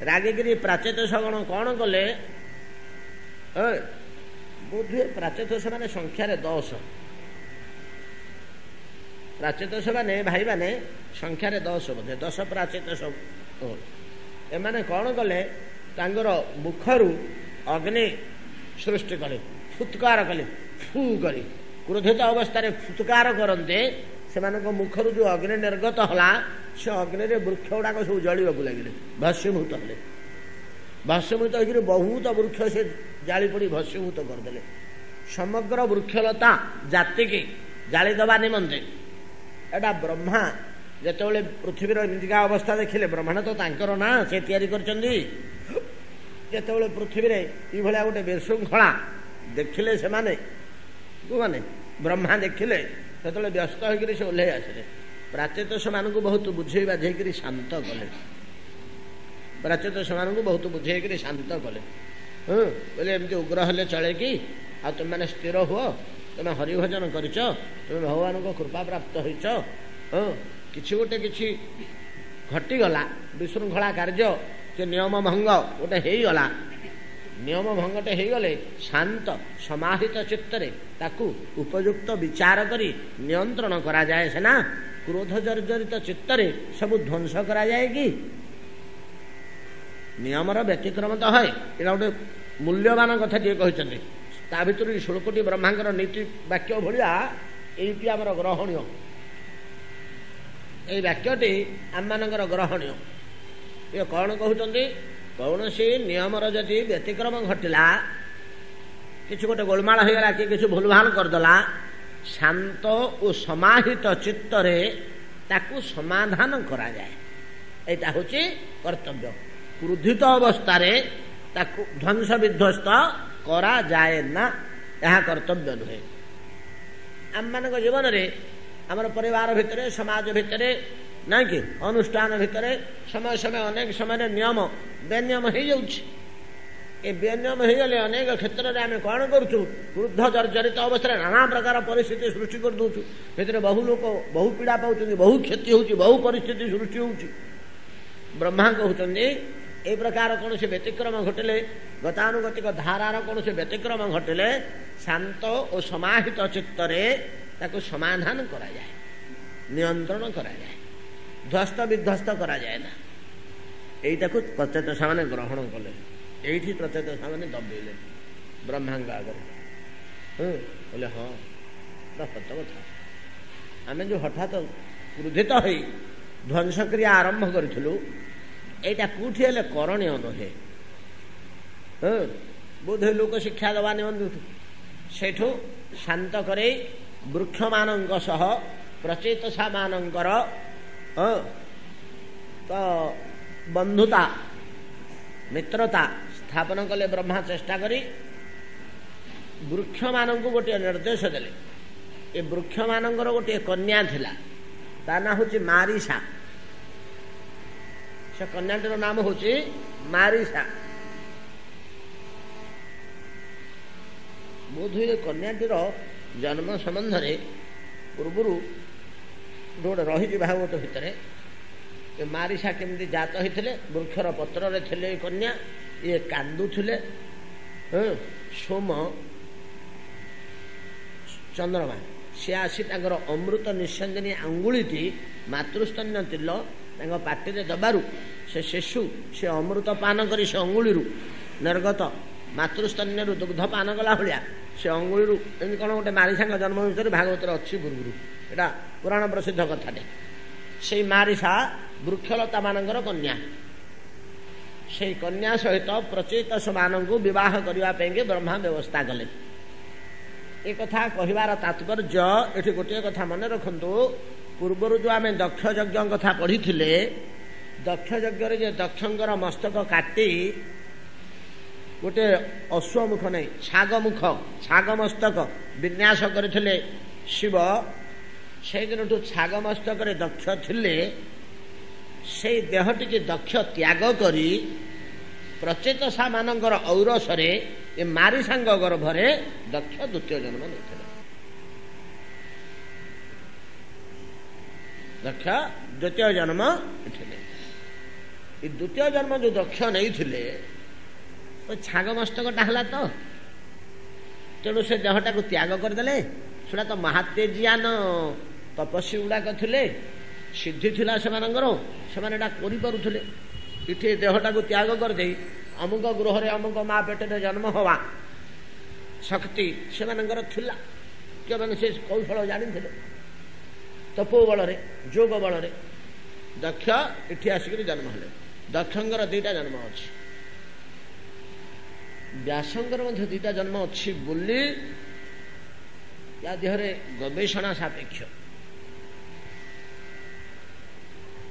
ରାଗିକିରି ପ୍ରାଚୀନ ସଗଣ କ'ଣ କଲେ? ବୋଧହୁଏ ପ୍ରାଚୀନ ସେମାନେ ସଂଖ୍ୟାରେ 10। ପ୍ରାଚୀନ ସେମାନେ ଭାଇମାନେ ସଂଖ୍ୟାରେ 10 ବୋଧେ, 10 ପ୍ରାଚୀନ ସବୁ। ଏମାନେ କ'ଣ କଲେ? ତାଙ୍କର ମୁଖରୁ ଅଗ୍ନି ସୃଷ୍ଟି କଲେ, ଫୁତ୍କାର କଲେ, ଫୁ କରି କ୍ରୋଧିତ ଅବସ୍ଥାରେ ଫୁତ୍କାର କରନ୍ତେ। ସେମାନଙ୍କ ମୁଖରୁ ଯେଉଁ ଅଗ୍ନି ନିର୍ଗତ ହେଲା, ସେ ଅଗ୍ନିରେ ବୃକ୍ଷ ଗୁଡ଼ାକ ସବୁ ଜଳିବାକୁ ଲାଗିଲେ, ଭସ୍ମୀଭୂତ ହେଲେ। ଭସ୍ମୀଭୂତ ହେଇକରି ବହୁତ ବୃକ୍ଷ ସେ ଜାଳି ପଡ଼ି ଭସ୍ମୀଭୂତ କରିଦେଲେ। ସମଗ୍ର ବୃକ୍ଷଲତା ଜାତିକି ଜାଳିଦେବା ନିମନ୍ତେ ଏଇଟା ବ୍ରହ୍ମା ଯେତେବେଳେ ପୃଥିବୀର ଏମିତିକା ଅବସ୍ଥା ଦେଖିଲେ, ବ୍ରହ୍ମାଣ୍ଡ ତ ତାଙ୍କର ନା, ସେ ତିଆରି କରିଛନ୍ତି। ଯେତେବେଳେ ପୃଥିବୀରେ ଏଇଭଳିଆ ଗୋଟେ ବିଶୃଙ୍ଖଳା ଦେଖିଲେ ସେମାନେ, ମାନେ ବ୍ରହ୍ମା ଦେଖିଲେ, ସେତେବେଳେ ବ୍ୟସ୍ତ ହୋଇକରି ସେ ଓହ୍ଲେଇ ଆସିଲେ। ପ୍ରାଚୀନ ସେମାନଙ୍କୁ ବହୁତ ବୁଝେଇ ବାଝେଇକରି ଶାନ୍ତ କଲେ। ପ୍ରାଚୀନ ସେମାନଙ୍କୁ ବହୁତ ବୁଝେଇକରି ଶାନ୍ତ କଲେ। ବୋଲେ ଏମିତି ଉଗ୍ର ହେଲେ ଚଳେ କି? ଆଉ ତୁମେମାନେ ସ୍ଥିର ହୁଅ, ତୁମେ ହରିଭଜନ କରିଛ, ତୁମେ ଭଗବାନଙ୍କ କୃପା ପ୍ରାପ୍ତ ହୋଇଛ। କିଛି ଗୋଟେ କିଛି ଘଟିଗଲା, ବିଶୃଙ୍ଖଳା କାର୍ଯ୍ୟ, ଯେ ନିୟମ ଭଙ୍ଗ ଗୋଟେ ହେଇଗଲା। ନିୟମ ଭଙ୍ଗଟେ ହେଇଗଲେ ଶାନ୍ତ ସମାହିତ ଚିତ୍ତରେ ତାକୁ ଉପଯୁକ୍ତ ବିଚାର କରି ନିୟନ୍ତ୍ରଣ କରାଯାଏ ସିନା। କ୍ରୋଧ ଜର୍ଜରିତ ଚିତ୍ତରେ ସବୁ ଧ୍ୱଂସ କରାଯାଏ କି? ନିୟମର ବ୍ୟତିକ୍ରମ ତ ହଏ। ଏଇଟା ଗୋଟେ ମୂଲ୍ୟବାନ କଥା ଟିକେ କହିଛନ୍ତି। ତା ଭିତରୁ 16 କୋଟି ବ୍ରହ୍ମାଙ୍କର ନୀତି ବାକ୍ୟ ଭଳିଆ ଏଇଟି ଆମର ଗ୍ରହଣୀୟ। ଏଇ ବାକ୍ୟଟି ଆମମାନଙ୍କର ଗ୍ରହଣୀୟ। ଇଏ କ'ଣ କହୁଛନ୍ତି? କୌଣସି ନିୟମର ଯଦି ବ୍ୟତିକ୍ରମ ଘଟିଲା, କିଛି ଗୋଟେ ଗୋଳମାଳ ହେଇଗଲା, କି କିଛି ଭୁଲଭାଲ କରିଦେଲା, ଶାନ୍ତ ଓ ସମାହିତ ଚିତ୍ତରେ ତାକୁ ସମାଧାନ କରାଯାଏ। ଏଇଟା ହେଉଛି କର୍ତ୍ତବ୍ୟ। କ୍ରୋଧିତ ଅବସ୍ଥାରେ ତାକୁ ଧ୍ୱଂସ ବିଧ୍ୱସ୍ତ କରାଯାଏ ନା, ଏହା କର୍ତ୍ତବ୍ୟ ନୁହେଁ। ଆମମାନଙ୍କ ଜୀବନରେ, ଆମର ପରିବାର ଭିତରେ, ସମାଜ ଭିତରେ, ନାଇଁ କି ଅନୁଷ୍ଠାନ ଭିତରେ ସମୟ ସମୟ ଅନେକ ସମୟରେ ନିୟମ ବେନିୟମ ହେଇଯାଉଛି। ଏ ବେନିୟମ ହେଇଗଲେ ଅନେକ କ୍ଷେତ୍ରରେ ଆମେ କ'ଣ କରୁଛୁ? କ୍ରୋଧ ଜର୍ଜରିତ ଅବସ୍ଥାରେ ନାନା ପ୍ରକାର ପରିସ୍ଥିତି ସୃଷ୍ଟି କରିଦେଉଛୁ। ସେଥିରେ ବହୁ ଲୋକ ବହୁ ପୀଡ଼ା ପାଉଛନ୍ତି, ବହୁ କ୍ଷତି ହେଉଛି, ବହୁ ପରିସ୍ଥିତି ସୃଷ୍ଟି ହେଉଛି। ବ୍ରହ୍ମା କହୁଛନ୍ତି এই প্রকার কৌশি ব্যতিক্রম ঘটিলে, গতানুগতিক ধারার কৌশি ব্যতিক্রম ঘটিলে শান্ত ও সমাহিত চিত্তরে ତାକୁ ସମାଧାନ କରାଯାଏ, ନିୟନ୍ତ୍ରଣ କରାଯାଏ, ଧ୍ୱସ୍ତ ବିଧ୍ୱସ୍ତ କରାଯାଏ ନା। ଏଇଟାକୁ ପ୍ରଚେତସାମାନେ ଗ୍ରହଣ କଲେ। ଏଇଠି ପ୍ରଚେତସାମାନେ ଦବେଇଲେ ବ୍ରହ୍ମାଙ୍କ ଆଗରେ। ବୋଲେ ହଁ ସତ କଥା। ଆମେ ଯେଉଁ ହଠାତ୍ କ୍ରୋଧିତ ହୋଇ ଧ୍ୱଂସକ୍ରିୟା ଆରମ୍ଭ କରିଥିଲୁ, ଏଇଟା କେଉଁଠି ହେଲେ କରଣୀୟ ନୁହେଁ। ବୋଧେ ଲୋକ ଶିକ୍ଷା ଦେବା ନିମନ୍ତେ ସେଇଠୁ ଶାନ୍ତ କରେଇ ବୃକ୍ଷମାନଙ୍କ ସହ ପ୍ରଚେତସାମାନଙ୍କର ତ ବନ୍ଧୁତା ମିତ୍ରତା ସ୍ଥାପନ କଲେ। ବ୍ରହ୍ମା ଚେଷ୍ଟା କରି ବୃକ୍ଷମାନଙ୍କୁ ଗୋଟିଏ ନିର୍ଦ୍ଦେଶ ଦେଲେ। ଏ ବୃକ୍ଷମାନଙ୍କର ଗୋଟିଏ କନ୍ୟା ଥିଲା, ତା ନାଁ ହେଉଛି ମାରିସା। ସେ କନ୍ୟାଟିର ନାମ ହେଉଛି ମାରିସା। ବୋଧହୁଏ କନ୍ୟାଟିର ଜନ୍ମ ସମ୍ବନ୍ଧରେ ପୂର୍ବରୁ ଗୋଟେ ରହିଛି ଭାଗବତ ଭିତରେ। ଏ ମାରିସା କେମିତି ଜାତ ହୋଇଥିଲେ? ବୃକ୍ଷର ପତ୍ରରେ ଥିଲେ ଏ କନ୍ୟା, ଇଏ କାନ୍ଦୁଥିଲେ। ସୋମ ଚନ୍ଦ୍ରମା ସେ ଆସି ତାଙ୍କର ଅମୃତ ନିଃସନ୍ଦିନୀ ଆଙ୍ଗୁଳିଟି ମାତୃସ୍ତନ୍ୟ ତିଲ ତାଙ୍କ ପାଟିରେ ଦେବାରୁ ସେ ଶିଶୁ ସେ ଅମୃତ ପାନ କରି ସେ ଅଙ୍ଗୁଳିରୁ ନିର୍ଗତ ମାତୃସ୍ତନ୍ୟରୁ ଦୁଗ୍ଧ ପାନ କଲା ଭଳିଆ ସେ ଅଙ୍ଗୁଳିରୁ ଏମିତି କ'ଣ ଗୋଟେ ମାରିସାଙ୍କ ଜନ୍ମ ଭିତରେ ଭାଗବତରେ ଅଛି ପୂର୍ବରୁ। ଏଇଟା ପୁରାଣ ପ୍ରସିଦ୍ଧ କଥାଟେ। ସେଇ ମାରିସା ବୃକ୍ଷଲତାମାନଙ୍କର କନ୍ୟା। ସେଇ କନ୍ୟା ସହିତ ପ୍ରଚେତସମାନଙ୍କୁ ବିବାହ କରିବା ପାଇଁକି ବ୍ରହ୍ମା ବ୍ୟବସ୍ଥା କଲେ। ଏ କଥା କହିବାର ତାତ୍ପର୍ଯ୍ୟ ଏଠି ଗୋଟିଏ କଥା ମନେ ରଖନ୍ତୁ। ପୂର୍ବରୁ ଯେଉଁ ଆମେ ଦକ୍ଷ ଯଜ୍ଞ କଥା ପଢ଼ିଥିଲେ, ଦକ୍ଷ ଯଜ୍ଞରେ ଯେ ଦକ୍ଷଙ୍କର ମସ୍ତକ କାଟି ଗୋଟିଏ ଅଶ୍ୱମୁଖ ନାହିଁ ଛାଗ ମସ୍ତକ ବିନ୍ୟାସ କରିଥିଲେ ଶିବ। ସେଇଦିନଠୁ ଛାଗ ମସ୍ତକରେ ଦକ୍ଷ ଥିଲେ। ସେଇ ଦେହଟିକି ଦକ୍ଷ ତ୍ୟାଗ କରି ପ୍ରଚେତସାମାନଙ୍କର ଔରସରେ ଏ ମାରିସାଙ୍କ ଗର୍ଭରେ ଦକ୍ଷ ଦ୍ୱିତୀୟ ଜନ୍ମ ନେଇଥିଲେ। ଦକ୍ଷ ଦ୍ୱିତୀୟ ଜନ୍ମ ନେଇଥିଲେ। ଏ ଦ୍ୱିତୀୟ ଜନ୍ମ ଯେଉଁ ଦକ୍ଷ ନେଇଥିଲେ, ଛାଗ ମସ୍ତକଟା ହେଲା ତ, ତେଣୁ ସେ ଦେହଟାକୁ ତ୍ୟାଗ କରିଦେଲେ। ସେଟା ତ ମହାତେଜିଆନ ତପସ୍ୱୀ ଗୁଡ଼ାକ ଥିଲେ, ସିଦ୍ଧି ଥିଲା ସେମାନଙ୍କର, ସେମାନେ ଏଟା କରିପାରୁଥିଲେ। ଏଠି ଦେହଟାକୁ ତ୍ୟାଗ କରିଦେଇ ଅମୁକ ଗୃହରେ ଅମୁକ ମା ପେଟରେ ଜନ୍ମ ହେବା ଶକ୍ତି ସେମାନଙ୍କର ଥିଲା। ସେମାନେ ସେ କୌଶଳ ଜାଣିଥିଲେ। ତପୋ ବଳରେ ଯୋଗ ବଳରେ ଦକ୍ଷ ଏଠି ଆସିକରି ଜନ୍ମ ହେଲେ। ଦକ୍ଷଙ୍କର ଦିଟା ଜନ୍ମ ଅଛି, ବ୍ୟାସଙ୍କର ମଧ୍ୟ ଦିଟା ଜନ୍ମ ଅଛି ବୋଲି ୟା ଦେହରେ ଗବେଷଣା ସାପେକ୍ଷ।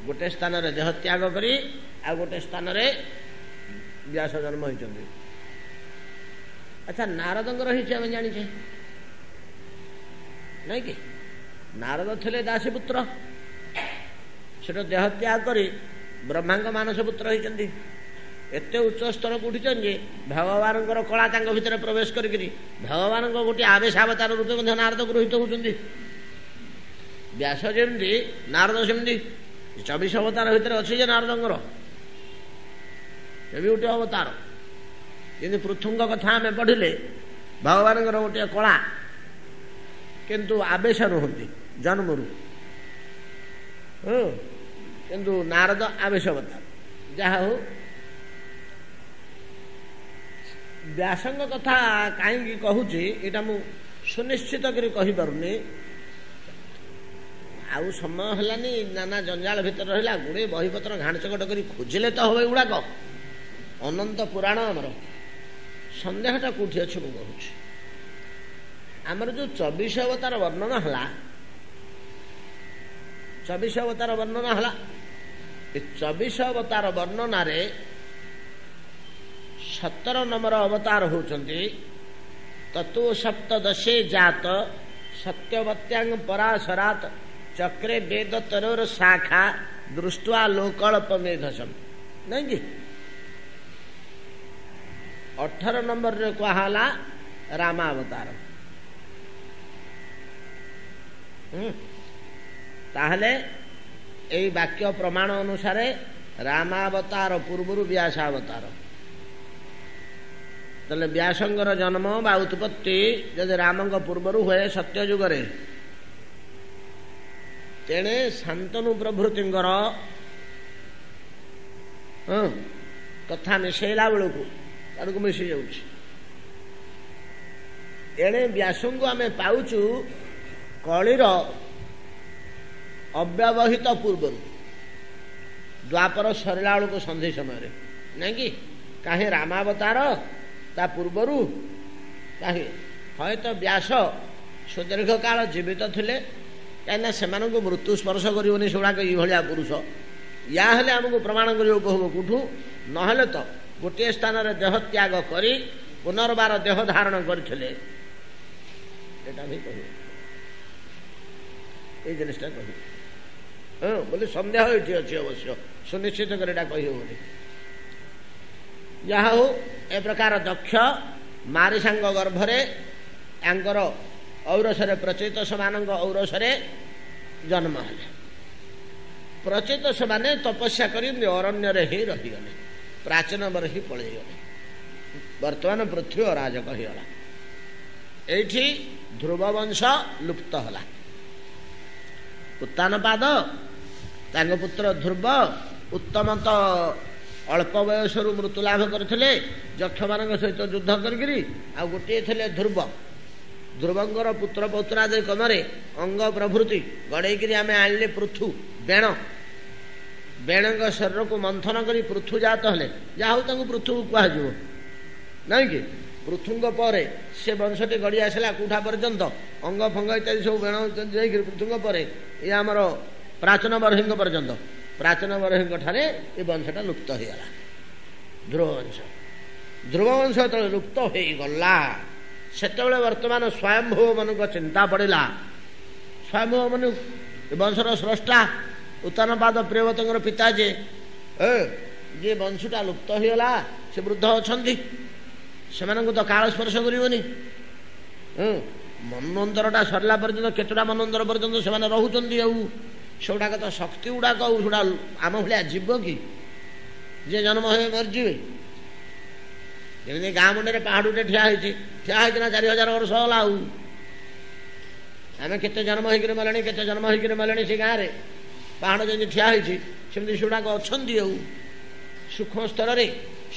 ଗୋଟେ ସ୍ଥାନରେ ଦେହ ତ୍ୟାଗ କରି ଆଉ ଗୋଟେ ସ୍ଥାନରେ ବ୍ୟାସ ଜନ୍ମ ହୋଇଛନ୍ତି। ଆଚ୍ଛା, ନାରଦଙ୍କର ହେଇଛି ଆମେ ଜାଣିଛେ ନାଇଁ କି? ନାରଦ ଥିଲେ ଦାସୀ ପୁତ୍ର, ସେଟା ଦେହ ତ୍ୟାଗ କରି ବ୍ରହ୍ମାଙ୍କ ମାନସ ପୁତ୍ର ହେଇଛନ୍ତି। ଏତେ ଉଚ୍ଚ ସ୍ତରକୁ ଉଠିଛନ୍ତି ଯେ ଭଗବାନଙ୍କର କଳା ତାଙ୍କ ଭିତରେ ପ୍ରବେଶ କରିକିରି ଭଗବାନଙ୍କ ଗୋଟିଏ ଆବେଶାବତାର ରୂପେ ମଧ୍ୟ ନାରଦ ଗୃହୀତ ହେଉଛନ୍ତି। ବ୍ୟାସ ଯେମିତି ନାରଦ ସେମିତି 24 ଅବତାର ଭିତରେ ଅଛି ଯେ ନାରଦଙ୍କର ଏ ବି ଗୋଟିଏ ଅବତାର। ଯେମିତି ପୃଥୁଙ୍କ କଥା ଆମେ ପଢ଼ିଲେ ଭଗବାନଙ୍କର ଗୋଟିଏ କଳା, କିନ୍ତୁ ଆବେଶ ନୁହନ୍ତି ଜନ୍ମରୁ। କିନ୍ତୁ ନାରଦ ଆବେଶ ଅବତାର। ଯାହା ହଉ, ବ୍ୟାସଙ୍କ କଥା କାହିଁକି କହୁଛି ଏଇଟା ମୁଁ ସୁନିଶ୍ଚିତ କରି କହିପାରୁନି। ଆଉ ସମୟ ହେଲାନି, ନାନା ଜଞ୍ଜାଳ ଭିତରେ ରହିଲା। ଗୁଡ଼େ ବହିପତ୍ର ଘାଣ୍ଟଚକଟ କରି ଖୋଜିଲେ ତ ହବ ଏଗୁଡ଼ାକ। ଅନନ୍ତ ପୁରାଣ ଆମର ସନ୍ଦେହଟା କେଉଁଠି ଅଛି ମୁଁ କହୁଛି। ଆମର ଯେଉଁ 24 ଅବତାର ବର୍ଣ୍ଣନା ହେଲା, 24 ଅବତାର ବର୍ଣ୍ଣନା ହେଲା, ଏ 24 ଅବତାର ବର୍ଣ୍ଣନାରେ 17 ନମ୍ବର ଅବତାର ହେଉଛନ୍ତି ତତୁ ସପ୍ତଦଶେ ଜାତ ସତ୍ୟବତ୍ୟାଙ୍ଗ ପରାଶରାତ ଚକ୍ରେ ବେଦ ତରୋର ଶାଖା ଦୃଷ୍ଟ୍ୱା ଲୋକଳ୍ପ ମେଧସମ। ନାଇଁ କି? 18 ନମ୍ବରରେ କୁହାହେଲା ରାମାବତାର। ତାହେଲେ ଏଇ ବାକ୍ୟ ପ୍ରମାଣ ଅନୁସାରେ ରାମାବତାର ପୂର୍ବରୁ ବ୍ୟାସାବତାର। ତାହେଲେ ବ୍ୟାସଙ୍କର ଜନ୍ମ ବା ଉତ୍ପତ୍ତି ଯଦି ରାମଙ୍କ ପୂର୍ବରୁ ହୁଏ ସତ୍ୟ ଯୁଗରେ, तेणे शांतनु प्रभृतिंगर कथा मिसेला बेलू आड़क मिसी जाऊँ एणे व्यास को आम पाचु कलिर अव्यवहित पूर्व द्वापर सरला बेलू संधि समय नहीं कि कहीं रामावतार ता पूर्वर कहीं हय तो व्यास सुदीर्घ काल जीवित थिले कहीं से मृत्यु स्पर्श करनी से गुड़ाक ये पुरुष या हेले आमको प्रमाण करियो कौठू नहले तो गोटे स्थान रे देह त्याग करी पुनर्बार देह धारण करथिले एटा भी कहियो ए जिनिसटा कहियो बोले संदेह एठी अछि अवश्य सुनिश्चित कर एटा कहियो बोले यह हो ए प्रकार दक्ष मारिसांग गर्भरे आंकर औरसरे प्रचेत समान औरसरे जन्म हेले प्रचेत से तपस्या कर अरण्य ही रहीगले प्राचीन बर ही पलैगले वर्तमान पृथ्वी अराजक होगा एठी ध्रुववंश लुप्त होला उत्तानपाद तांग पुत्र ध्रुव उत्तम तो अल्प बयस मृत्यु लाभ करथिले यक्ष मान सहित युद्ध करी आ गोटे थे ध्रुव ध्रुवंकर पुत्र पौत्रादि कमरे अंग प्रभृति गड़ेकरी आम आनिले पृथु बेण बेण शरीर को मंथन कर पृथु जात हेले जहाँ पृथु कहुव नहीं कि पृथुंग पर से वंशटी गड़ी आसला कूठा पर्यंत अंग फंग इत्यादि सब बेण जाकर पृथुंग पर ये आमर प्राचीन बरहिंग पर्यंत प्राचीन बरहिंग ठारे ये वंशटा लुप्त हो गला ध्रुववंश ध्रुववंश जो लुप्त हो गला सेत वर्तमान स्वयंभू मन को चिंता पड़ा स्वयंभू मन वंशर स्रष्टा उत्तानपाद प्रियवतंगर पिता जे जे वंशटा लुप्त हो गला से वृद्ध अच्छा से तो काल स्पर्श करनी मनोंतरटा सरला पर्यटन केतटा मनोंतर पर्यटन से रोचन सेगुड़ाक तो शक्ति गुड़ाक सेटा आम भाया जीव कि जे जन्म हो मरजी जमी गाँ मुंडे पहाड़ ठिया होना 4000 वर्ष होला आम केते जन्म होकर मले केते जन्म होकर मले से गाँव में पहाड़ जमी ठिया होती सेमती सेगुड़ाक अच्छा सूक्ष्म स्तर में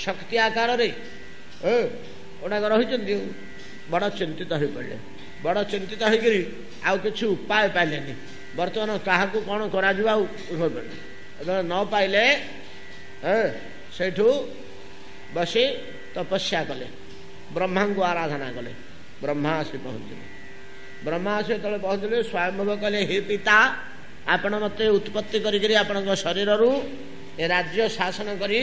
शक्ति आकार गुड़ाक रही बड़ चिंतित हो पड़े बड़ चिंतित होकर आउ कि उपाय पाइले बर्तमान क्या कौन कर न पाइले सेठू बसी तपस्या कले ब्रह्मा को आराधना कले ब्रह्मा आसी पहुँचले ब्रह्मा आसी जो पहुँचले स्वयंभव कले हे पिता आपण मत उत्पत्ति कर शरीर ए राज्य शासन करी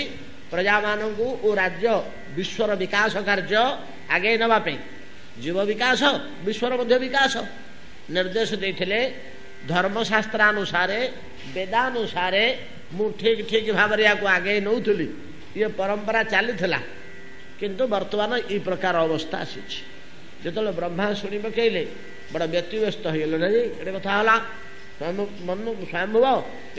प्रजा मानू ओ राज्य विश्वर विकास कार्य आगे नवापे जीव विकास विश्वर मध्य विकास निर्देश देते धर्मशास्त्रानुसार वेदानुसार मु ठीक ठीक भाव आगे नौली ये परंपरा चली किंतु वर्तमान ये प्रकार अवस्था आसी जो ब्रह्मा शुणी पकईले बड़ व्यतिव्यस्त हो गले ये कथा मन स्वयंभव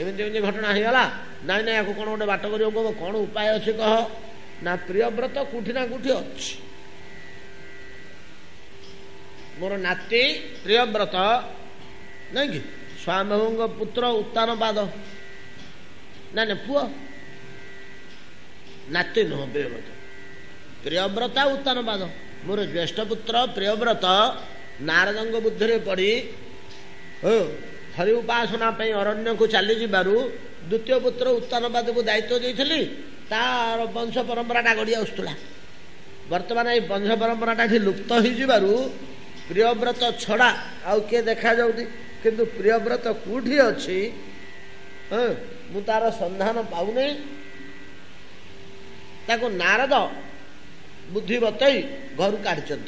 एमती घटना होगला नाई ना या कौन गोटे बाट कर कौन उपाय अच्छे कह ना प्रियव्रत कौटि ना कौटि अच्छी मोर नाती प्रियव्रत नहीं कि स्वयंभव पुत्र उत्तानपाद ना ना पुआ नाती नुह प्रियव्रत प्रियव्रता उत्तानपाद मोर ज्येष्ठ पुत्र प्रियव्रत नारद बुद्धि पड़ी हरि उपासना अरण्य को चली जारू द्वितीय पुत्र उत्तानपाद को दायित्व देती तार वंश परंपराटा गड़ी आसुला वर्तमान ये वंश परंपराटा लुप्त हो प्रियव्रत छड़ा आउ किए देखा जाऊनी किंतु प्रियव्रत कौटी अच्छी मु तार संधान पाऊनी ताको नारद बुद्धि बतई घर काढ़ी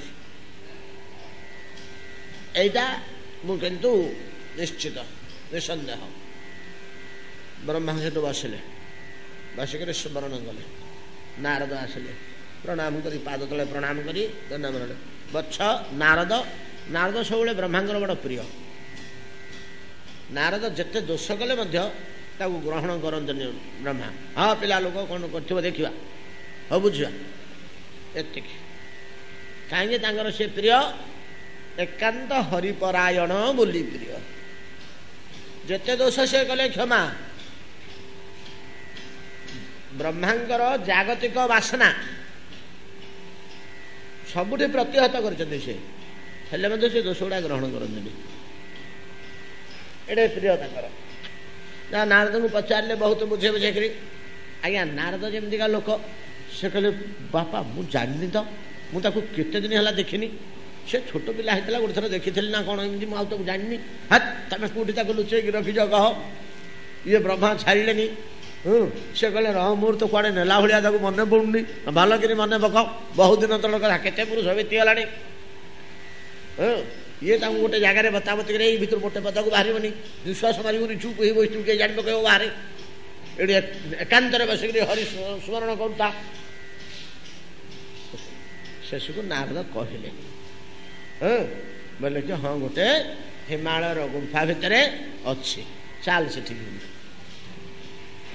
एटा मु किंतु निश्चित निसंदेह ब्रह्मा सहित बसिले बसिक स्मरण कले नारद आसिले प्रणाम करी पाद तले प्रणाम करी दंडा बच्छ नारद नारद सब ब्रह्मांगर बड़ प्रिय नारद जिते दोष कले ग्रहण करते ब्रह्मा हाँ पिला लोक कौन कर देखा हाँ बुझा एति कहीं से प्रिय एकांत हरिपरायण बोली प्रिय ଯେତେ ଦୋଷ ସେ କଲେ କ୍ଷମା। ବ୍ରହ୍ମାଙ୍କର ଜାଗତିକ ବାସନା ସବୁଠି ପ୍ରତିହତ କରିଛନ୍ତି ସେ, ହେଲେ ମଧ୍ୟ ସେ ଦୋଷ ଗୁଡ଼ା ଗ୍ରହଣ କରନ୍ତିନି। ଏଡ଼େ ପ୍ରିୟ ତାଙ୍କର। ନା ନାରଦଙ୍କୁ ପଚାରିଲେ ବହୁତ ବୁଝେ ବୁଝେଇକିରି, ଆଜ୍ଞା ନାରଦ ଯେମିତିକା ଲୋକ, ସେ କହିଲେ ବାପା ମୁଁ ଜାଣିନି ତ, ମୁଁ ତାକୁ କେତେ ଦିନ ହେଲା ଦେଖିନି, ସେ ଛୋଟ ପିଲା ହେଇଥିଲା ଗୋଟେ ଥର ଦେଖିଥିଲି ନା କ'ଣ ଏମିତି, ମୁଁ ଆଉ ତାକୁ ଜାଣିନି। ହାତ ତମେ କେଉଁଠି ତାକୁ ଲୁଚେଇକି ରଖିଛ କହ, ଇଏ ବ୍ରହ୍ମା ଛାଡ଼ିଲେନି। ସେ କହିଲେ ରହ ମୋର ତ କୁଆଡ଼େ ନେଲା ଭଳିଆ ତାକୁ ମନେ ପଡ଼ୁନି, ଭଲ କରି ମନେ ପକାଅ, ବହୁତ ଦିନ ତଳ କଥା, କେତେ ପୁରୁଷ ବିତିଗଲାଣି। ଇଏ ତାଙ୍କୁ ଗୋଟେ ଜାଗାରେ ବତାବତି କରି ଏଇ ଭିତରୁ ଗୋଟେ ପଦାକୁ ବାହାରିବନି, ନିଶ୍ୱାସ ମାରିବନି, ଚୁପ୍ ହେଇ ବସିଛୁ, କିଏ ଜାଣି ପକେଇବ ବାହାରେ। ଏଠି ଏକାନ୍ତରେ ବସିକିରି ହରି ସ୍ମରଣ କରୁଥା। ଶେଷକୁ ନାରଦ କହିଲେ, ବୋଲେ କି ହଁ ଗୋଟେ ହିମାଳୟର ଗୁମ୍ଫା ଭିତରେ ଅଛି, ଚାଲ ସେଠିକି।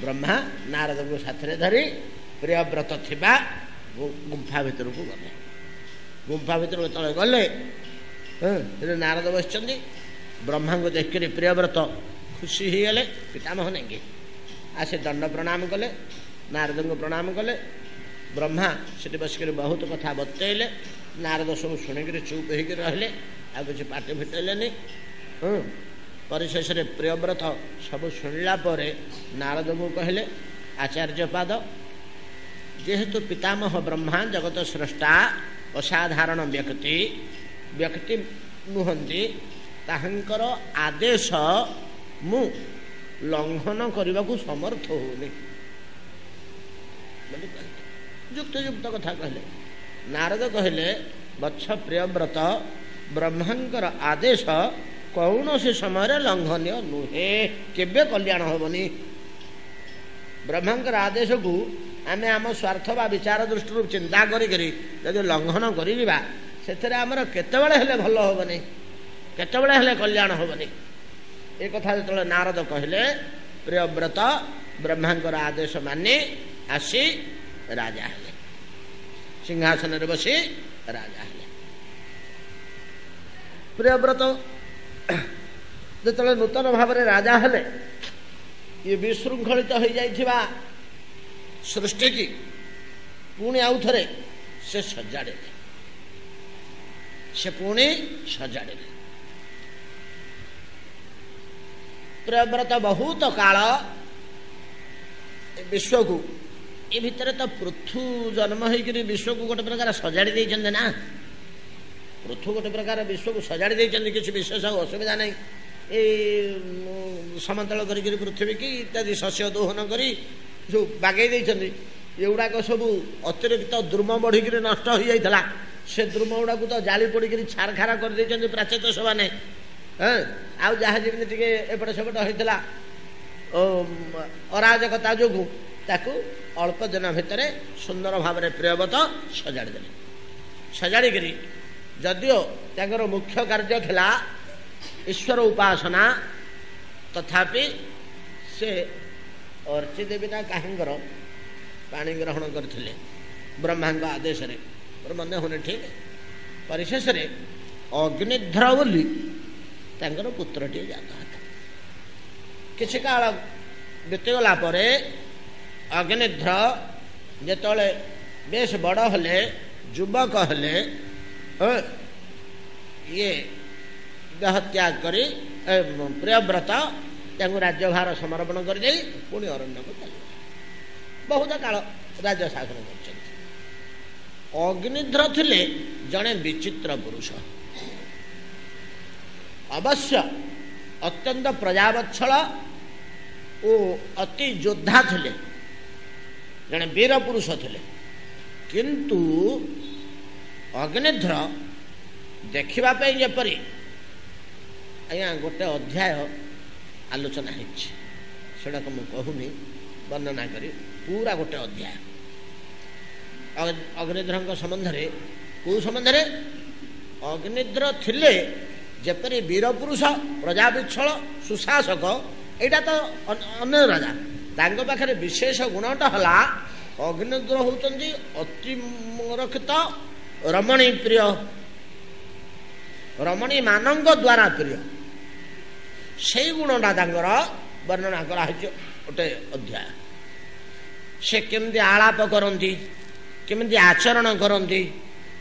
ବ୍ରହ୍ମା ନାରଦଙ୍କୁ ସାଥିରେ ଧରି ପ୍ରିୟବ୍ରତ ଥିବା ଗୁମ୍ଫା ଭିତରକୁ ଗଲେ। ଗୁମ୍ଫା ଭିତରକୁ ଯେତେବେଳେ ଗଲେ, ନାରଦ ବସିଛନ୍ତି, ବ୍ରହ୍ମାଙ୍କୁ ଦେଖିକରି ପ୍ରିୟବ୍ରତ ଖୁସି ହେଇଗଲେ, ପିତାମହ ନେଇକି ଆସି ଦଣ୍ଡ ପ୍ରଣାମ କଲେ, ନାରଦଙ୍କୁ ପ୍ରଣାମ କଲେ। ବ୍ରହ୍ମା ସେଠି ବସିକରି ବହୁତ କଥା ବତେଇଲେ, ନାରଦ ସବୁ ଶୁଣିକିରି ଚୁପ୍ ହେଇକି ରହିଲେ, ଆଉ କିଛି ପାଟି ଫିଟେଇଲେନି। ପରିଶେଷରେ ପ୍ରିୟବ୍ରତ ସବୁ ଶୁଣିଲା ପରେ ନାରଦଙ୍କୁ କହିଲେ, ଆଚାର୍ଯ୍ୟପାଦ, ଯେହେତୁ ପିତାମହ ବ୍ରହ୍ମା ଜଗତ ସ୍ରଷ୍ଟା ଅସାଧାରଣ ବ୍ୟକ୍ତି ନୁହନ୍ତି, ତାହାଙ୍କର ଆଦେଶ ମୁଁ ଲଙ୍ଘନ କରିବାକୁ ସମର୍ଥ ହେଉନି ବୋଲି କହିଲେ। ଯୁକ୍ତିଯୁକ୍ତ କଥା କହିଲେ। ନାରଦ କହିଲେ, ବତ୍ସ ପ୍ରିୟବ୍ରତ, ବ୍ରହ୍ମାଙ୍କର ଆଦେଶ କୌଣସି ସମୟରେ ଲଙ୍ଘନୀୟ ନୁହେଁ, କେବେ କଲ୍ୟାଣ ହେବନି। ବ୍ରହ୍ମାଙ୍କର ଆଦେଶକୁ ଆମେ ଆମ ସ୍ୱାର୍ଥ ବା ବିଚାର ଦୃଷ୍ଟିରୁ ଚିନ୍ତା କରିକରି ଯଦି ଲଙ୍ଘନ କରିଯିବା, ସେଥିରେ ଆମର କେତେବେଳେ ହେଲେ ଭଲ ହେବନି, କେତେବେଳେ ହେଲେ କଲ୍ୟାଣ ହେବନି। ଏ କଥା ଯେତେବେଳେ ନାରଦ କହିଲେ, ପ୍ରିୟବ୍ରତ ବ୍ରହ୍ମାଙ୍କର ଆଦେଶ ମାନି ଆସି ରାଜା ହେଲେ, ସିଂହାସନରେ ବସି ରାଜା ହେଲେ। ପ୍ରିୟବ୍ରତ ଯେତେବେଳେ ନୂତନ ଭାବରେ ରାଜା ହେଲେ, ଇଏ ବିଶୃଙ୍ଖଳିତ ହୋଇଯାଇଥିବା ସୃଷ୍ଟିକି ପୁଣି ଆଉ ଥରେ ସେ ସଜାଡ଼ିଲେ, ସେ ପୁଣି ସଜାଡ଼ିଲେ। ପ୍ରିୟବ୍ରତ ବହୁତ କାଳ ବିଶ୍ୱକୁ, ଏ ଭିତରେ ତ ପୃଥୁ ଜନ୍ମ ହେଇକରି ବିଶ୍ୱକୁ ଗୋଟେ ପ୍ରକାର ସଜାଡ଼ି ଦେଇଛନ୍ତି ନା, ପୃଥୁ ଗୋଟେ ପ୍ରକାର ବିଶ୍ୱକୁ ସଜାଡ଼ି ଦେଇଛନ୍ତି, କିଛି ବିଶେଷ ଅସୁବିଧା ନାହିଁ। ଏଇ ସମତଳ କରିକିରି ପୃଥିବୀ କି ଇତ୍ୟାଦି ଶସ୍ୟ ଦୋହନ କରି ଯେଉଁ ବାଗେଇ ଦେଇଛନ୍ତି, ଏଗୁଡ଼ାକ ସବୁ ଅତିରିକ୍ତ ଦ୍ରୁମ ବଢ଼ିକିରି ନଷ୍ଟ ହୋଇଯାଇଥିଲା। ସେ ଦ୍ରୁମ ଗୁଡ଼ାକୁ ତ ଜାଳି ପୋଡ଼ିକିରି ଛାରଖାର କରିଦେଇଛନ୍ତି ପ୍ରାଚୀନ ସମାନେ। ଆଉ ଯାହା ଯେମିତି ଟିକେ ଏପଟ ସେପଟ ହୋଇଥିଲା ଅରାଜକତା ଯୋଗୁଁ, ତାକୁ ଅଳ୍ପ ଦିନ ଭିତରେ ସୁନ୍ଦର ଭାବରେ ପ୍ରିୟବ୍ରତ ସଜାଡ଼ିଦେଲେ। ସଜାଡ଼ିକିରି ଯଦିଓ ତାଙ୍କର ମୁଖ୍ୟ କାର୍ଯ୍ୟ ଥିଲା ଈଶ୍ୱର ଉପାସନା, ତଥାପି ସେ ଅର୍ଚ୍ଚି ଦେବୀ ନା କାହିଁଙ୍କର ପାଣି ଗ୍ରହଣ କରିଥିଲେ ବ୍ରହ୍ମାଙ୍କ ଆଦେଶରେ, ମୋର ମନେ ହଉନି ଠିକ୍। ପରିଶେଷରେ ଅଗ୍ନିଧ୍ର ବୋଲି ତାଙ୍କର ପୁତ୍ରଟିଏ ଜାତ ହେଲା। କିଛି କାଳ ବିତିଗଲା ପରେ ଅଗ୍ନିଧ୍ର ଯେତେବେଳେ ବେଶ ବଡ଼ ହେଲେ, ଯୁବକ ହେଲେ, ଇଏ ଦେହତ୍ୟାଗ କରି ପ୍ରିୟବ୍ରତ ତାଙ୍କୁ ରାଜ୍ୟଭାର ସମର୍ପଣ କରିଦେଇ ପୁଣି ଅରଣ୍ୟକୁ ଚାଲିଲେ। ବହୁତ କାଳ ରାଜ୍ୟ ଶାସନ କରିଛନ୍ତି। ଅଗ୍ନିଧ୍ର ଥିଲେ ଜଣେ ବିଚିତ୍ର ପୁରୁଷ, ଅବଶ୍ୟ ଅତ୍ୟନ୍ତ ପ୍ରଜାବତ୍ସଳ ଓ ଅତି ଯୋଦ୍ଧା ଥିଲେ, ଜଣେ ବୀର ପୁରୁଷ ଥିଲେ। କିନ୍ତୁ ଅଗ୍ନିଧ୍ର ଦେଖିବା ପାଇଁ ଯେପରି, ଆଜ୍ଞା ଗୋଟେ ଅଧ୍ୟାୟ ଆଲୋଚନା ହେଇଛି, ସେଟାକୁ ମୁଁ କହୁନି, ବର୍ଣ୍ଣନା କରି ପୁରା ଗୋଟେ ଅଧ୍ୟାୟ ଅଗ୍ନିଧ୍ରଙ୍କ ସମ୍ବନ୍ଧରେ। କେଉଁ ସମ୍ବନ୍ଧରେ? ଅଗ୍ନିଧ୍ର ଥିଲେ ଯେପରି ବୀରପୁରୁଷ, ପ୍ରଜାବିଚ୍ଛଳ, ସୁଶାସକ, ଏଇଟା ତ ଅନ୍ୟ ରାଜା। ତାଙ୍କ ପାଖରେ ବିଶେଷ ଗୁଣଟା ହେଲା ଅଗ୍ନିଧ୍ର ହେଉଛନ୍ତି ଅତି ରକ୍ଷିତ ରମଣୀ ପ୍ରିୟ, ରମଣୀ ମାନଙ୍କ ଦ୍ୱାରା ପ୍ରିୟ। ସେଇ ଗୁଣଟା ତାଙ୍କର ବର୍ଣ୍ଣନା କରାହେଇଛି ଗୋଟେ ଅଧ୍ୟାୟ। ସେ କେମିତି ଆଳାପ କରନ୍ତି, କେମିତି ଆଚରଣ କରନ୍ତି,